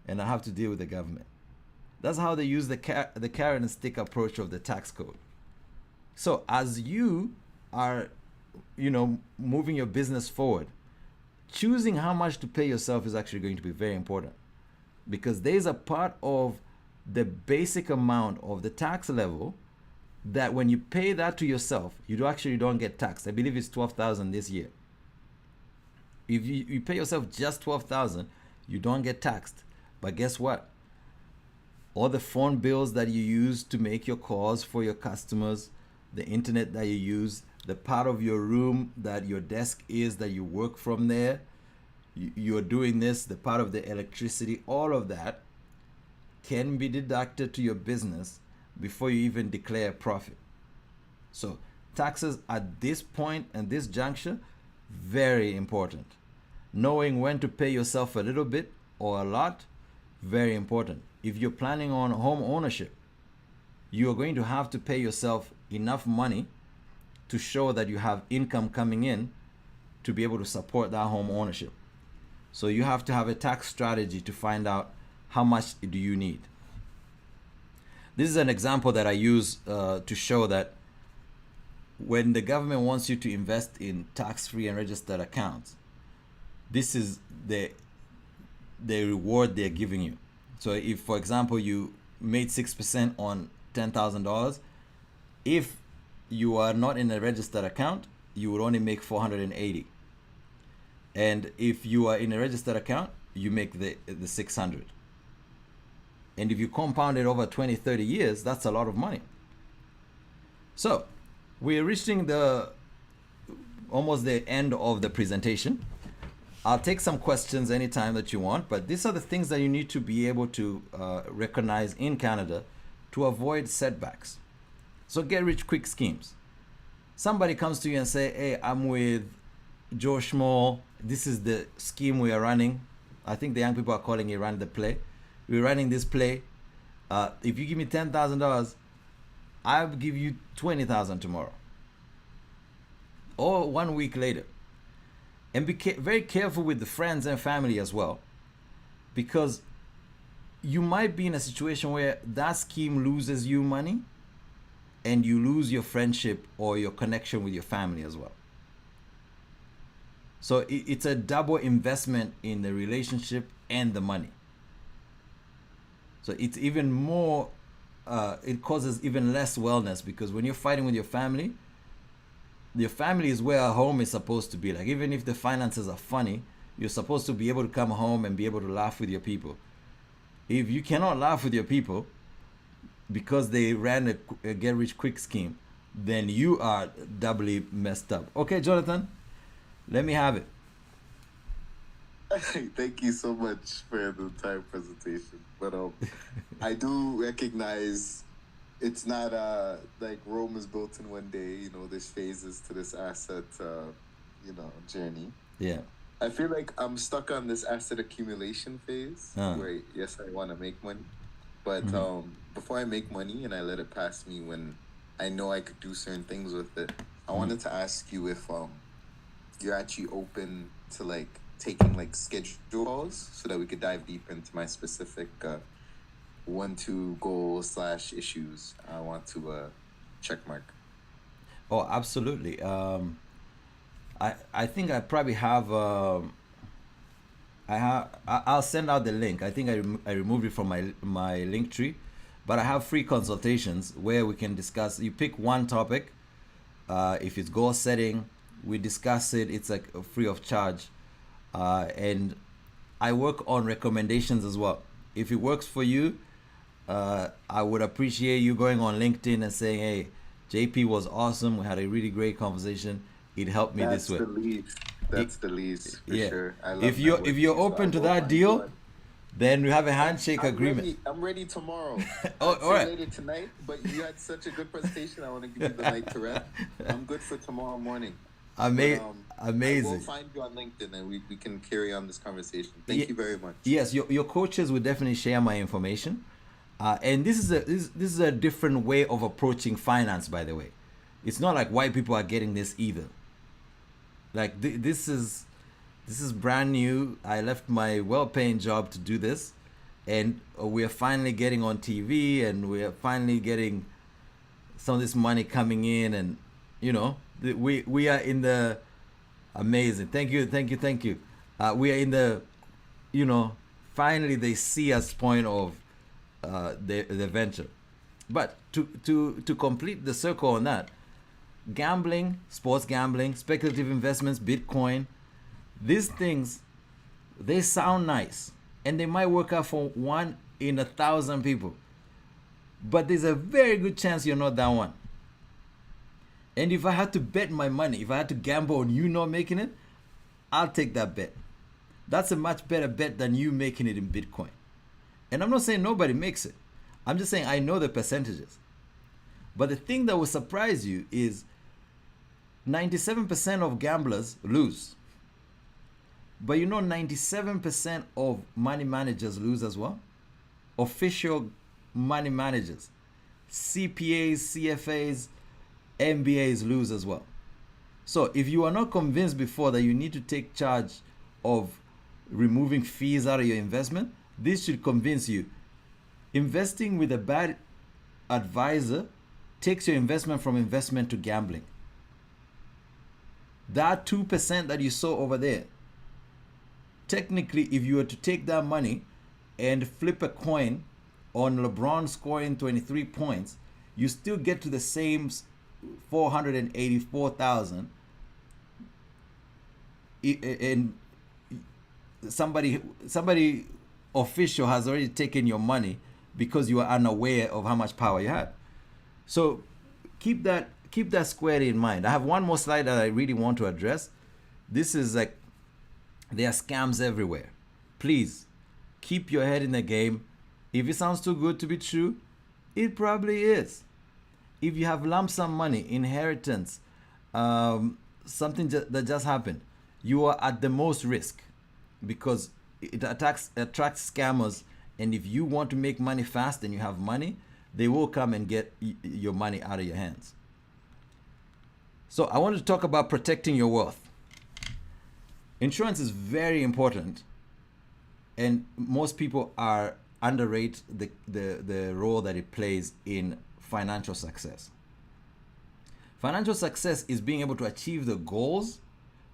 and I have to deal with the government. That's how they use the carrot and stick approach of the tax code. So as you are, moving your business forward, choosing how much to pay yourself is actually going to be very important, because there's a part of the basic amount of the tax level that when you pay that to yourself, you actually don't get taxed. I believe it's $12,000 this year. If you pay yourself just 12,000, you don't get taxed. But guess what? All the phone bills that you use to make your calls for your customers, the internet that you use, the part of your room that your desk is that you work from there, you're doing this, the part of the electricity, all of that can be deducted to your business before you even declare a profit. So taxes at this point and this juncture, very important. Knowing when to pay yourself a little bit or a lot, very important. If you're planning on home ownership, you are going to have to pay yourself enough money to show that you have income coming in to be able to support that home ownership. So you have to have a tax strategy to find out how much do you need. This is an example that I use to show that when the government wants you to invest in tax-free and registered accounts, this is the reward they're giving you. So if, for example, you made 6% on $10,000, if you are not in a registered account, you would only make 480. And if you are in a registered account, you make the 600. And if you compound it over 20, 30 years, that's a lot of money. So we're reaching almost the end of the presentation. I'll take some questions anytime that you want, but these are the things that you need to be able to recognize in Canada to avoid setbacks. So get rich quick schemes. Somebody comes to you and say, hey, I'm with Joe Schmo. This is the scheme we are running. I think the young people are calling it run the play. We're running this play. If you give me $10,000, I'll give you $20,000 tomorrow. Or 1 week later. And be very careful with the friends and family as well, because you might be in a situation where that scheme loses you money and you lose your friendship or your connection with your family as well. So it's a double investment in the relationship and the money. So it's even more, it causes even less wellness, because when you're fighting with your family is where a home is supposed to be. Like, even if the finances are funny, you're supposed to be able to come home and be able to laugh with your people. If you cannot laugh with your people because they ran a get rich quick scheme, then you are doubly messed up. Okay, Jonathan, let me have it. Thank you so much for the entire presentation. But I do recognize it's not like Rome is built in one day. You know, there's phases to this asset, journey. Yeah. I feel like I'm stuck on this asset accumulation phase where, yes, I want to make money. But before I make money and I let it pass me when I know I could do certain things with it, I wanted to ask you if you're actually open to like taking like schedule calls so that we could dive deep into my specific 1-2 goals / issues I want to check mark. Oh, absolutely. I think I probably have. I'll send out the link. I think I removed it from my link tree, but I have free consultations where we can discuss. You pick one topic. If it's goal setting, we discuss it. It's like free of charge, and I work on recommendations as well. If it works for you, I would appreciate you going on LinkedIn and saying, "Hey, JP was awesome. We had a really great conversation. It helped me this way." That's the least for sure. I love if you're open to that deal, then we have a handshake agreement. I'm ready tomorrow. Oh, all right. Later tonight, but you had such a good presentation. I want to give you the night to rest. I'm good for tomorrow morning. Amazing. I will find you on LinkedIn and we can carry on this conversation. Thank you very much. Yes, your coaches will definitely share my information. And this is a different way of approaching finance, by the way. It's not like white people are getting this either. Like this is brand new. I left my well-paying job to do this, and we're finally getting on TV, and we're finally getting some of this money coming in, and we are in the amazing. Thank you. We are in the, finally they see us point of the venture. But to complete the circle on that, gambling, sports gambling, speculative investments, Bitcoin, These things, they sound nice, and they might work out for 1 in 1,000 people, but there's a very good chance you're not that one. And if I had to bet my money, if I had to gamble on you not making it, I'll take that bet. That's a much better bet than you making it in Bitcoin. And I'm not saying nobody makes it. I'm just saying I know the percentages. But the thing that will surprise you is 97% of gamblers lose. But you know 97% of money managers lose as well. Official money managers, CPAs, CFAs, MBAs lose as well. So if you are not convinced before that you need to take charge of removing fees out of your investment, this should convince you. Investing with a bad advisor takes your investment from investment to gambling. That 2% that you saw over there, technically, if you were to take that money and flip a coin on LeBron scoring 23 points, you still get to the same 484,000. And somebody official has already taken your money because you are unaware of how much power you had. So keep that squarely in mind. I have one more slide that I really want to address. This is like, there are scams everywhere. Please keep your head in the game. If it sounds too good to be true, it probably is. If you have lump sum money, inheritance, something that just happened, you are at the most risk because it attracts scammers. And if you want to make money fast and you have money, they will come and get your money out of your hands. So I want to talk about protecting your wealth. Insurance is very important, and most people underrate the role that it plays in financial success. Financial success is being able to achieve the goals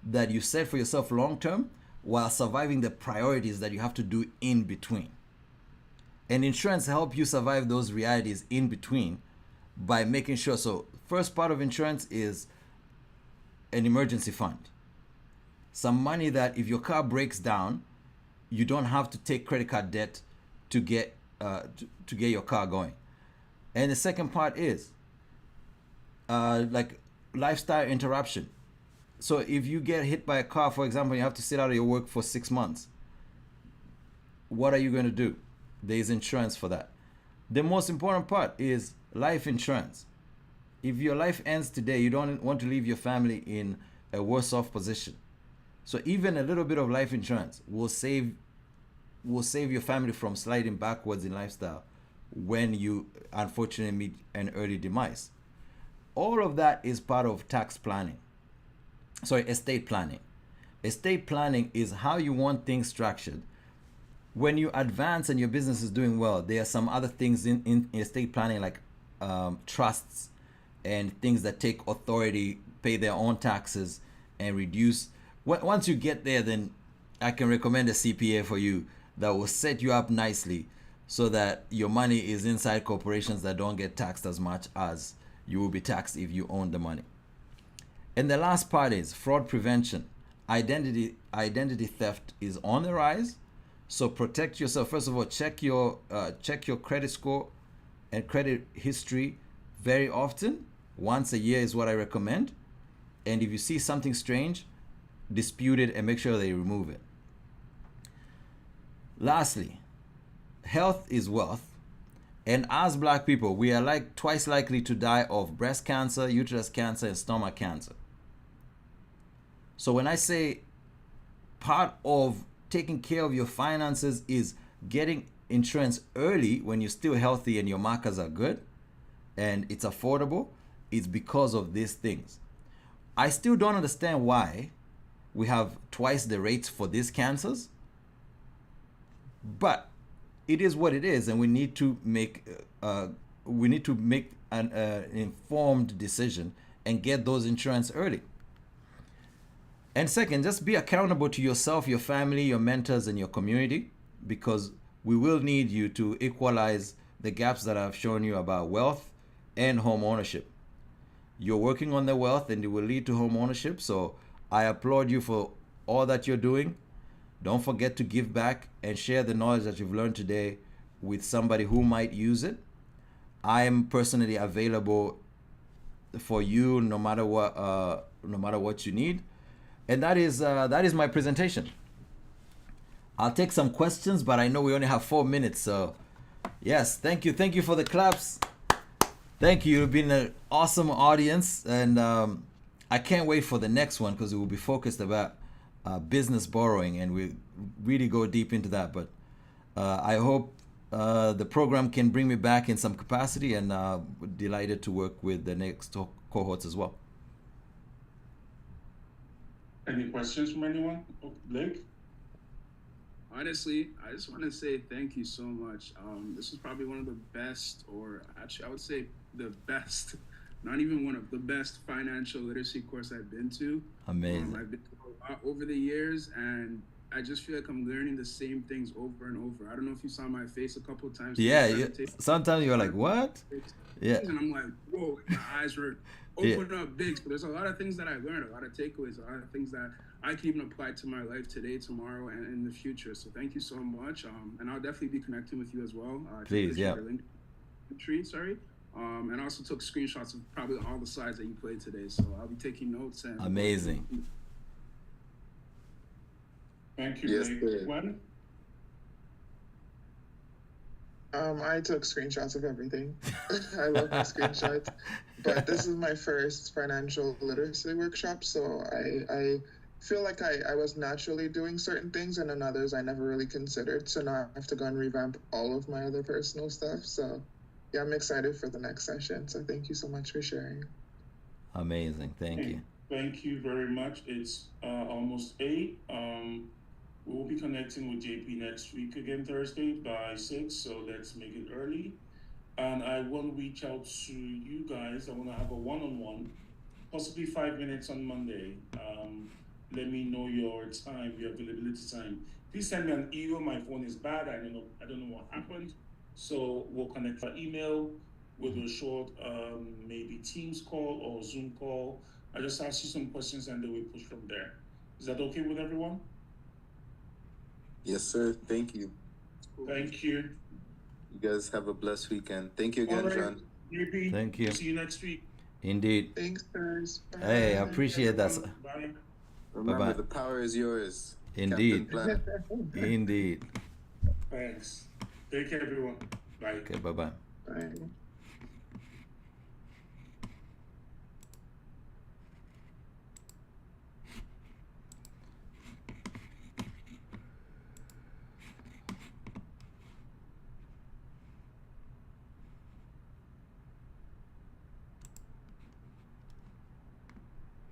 that you set for yourself long term while surviving the priorities that you have to do in between. And insurance helps you survive those realities in between by making sure. So first part of insurance is an emergency fund. Some money that if your car breaks down, you don't have to take credit card debt to get your car going. And the second part is like lifestyle interruption. So if you get hit by a car, for example, you have to sit out of your work for 6 months. What are you going to do? There is insurance for that. The most important part is life insurance. If your life ends today, you don't want to leave your family in a worse off position. So even a little bit of life insurance will save your family from sliding backwards in lifestyle when you unfortunately meet an early demise. All of that is part of estate planning. Estate planning is how you want things structured. When you advance and your business is doing well, there are some other things in estate planning like trusts and things that take authority, pay their own taxes, and reduce. Once you get there, then I can recommend a CPA for you that will set you up nicely so that your money is inside corporations that don't get taxed as much as you will be taxed if you own the money. And the last part is fraud prevention. Identity theft is on the rise. So protect yourself. First of all, check your credit score and credit history very often. Once a year is what I recommend. And if you see something strange, dispute it and make sure they remove it. Lastly, health is wealth. And as Black people, we are like twice likely to die of breast cancer, uterus cancer, and stomach cancer. So when I say part of taking care of your finances is getting insurance early when you're still healthy and your markers are good and it's affordable, it's because of these things. I still don't understand why we have twice the rates for these cancers, but it is what it is, and we need to make an informed decision and get those insurance early. And second, just be accountable to yourself, your family, your mentors, and your community, because we will need you to equalize the gaps that I've shown you about wealth and home ownership. You're working on the wealth and it will lead to home ownership, so I applaud you for all that you're doing. Don't forget to give back and share the knowledge that you've learned today with somebody who might use it. I am personally available for you no matter what you need. And that is my presentation. I'll take some questions, but I know we only have 4 minutes, so yes, thank you for the claps. Thank you. You've been an awesome audience, and I can't wait for the next one because it will be focused about business borrowing, and we really go deep into that. But I hope the program can bring me back in some capacity, and delighted to work with the next cohorts as well. Any questions from anyone? Blake? Honestly, I just want to say thank you so much. This is probably one of the best, or actually I would say the best, not even one of the best financial literacy course I've been to. Amazing. I've been to a lot over the years, and I just feel like I'm learning the same things over and over. I don't know if you saw my face a couple of times. Yeah. Sometimes you're like, what? Yeah. And I'm like, whoa, my eyes were opened up big. So there's a lot of things that I learned, a lot of takeaways, a lot of things that I can even apply to my life today, tomorrow, and in the future. So thank you so much. And I'll definitely be connecting with you as well. Please, yeah. And I also took screenshots of probably all the slides that you played today. So I'll be taking notes. And amazing. Thank you, Yes, Blake. Gwen? I took screenshots of everything. I love my screenshots. But this is my first financial literacy workshop, so I feel like I was naturally doing certain things, and in others I never really considered. So now I have to go and revamp all of my other personal stuff. So yeah, I'm excited for the next session. So thank you so much for sharing. Amazing. Thank you. Thank you very much. It's almost 8. We will be connecting with JP next week again, Thursday by 6. So let's make it early. And I want to reach out to you guys. I want to have a one-on-one, possibly 5 minutes on Monday. Let me know your time, your availability time. Please send me an email. My phone is bad. I don't know what happened. So we'll connect by email with a short, maybe Teams call or Zoom call. I just ask you some questions and then we push from there. Is that okay with everyone? Yes, sir. Thank you. Thank you. You guys have a blessed weekend. Thank you again, All right. John. JP, Thank you. See you next week. Indeed. Thanks, guys. Bye. Hey, I appreciate that. Bye. Remember, Bye-bye. the power is yours. Indeed. Captain Planet. Indeed. Thanks. Take care, everyone. Bye. Okay, bye-bye. Bye.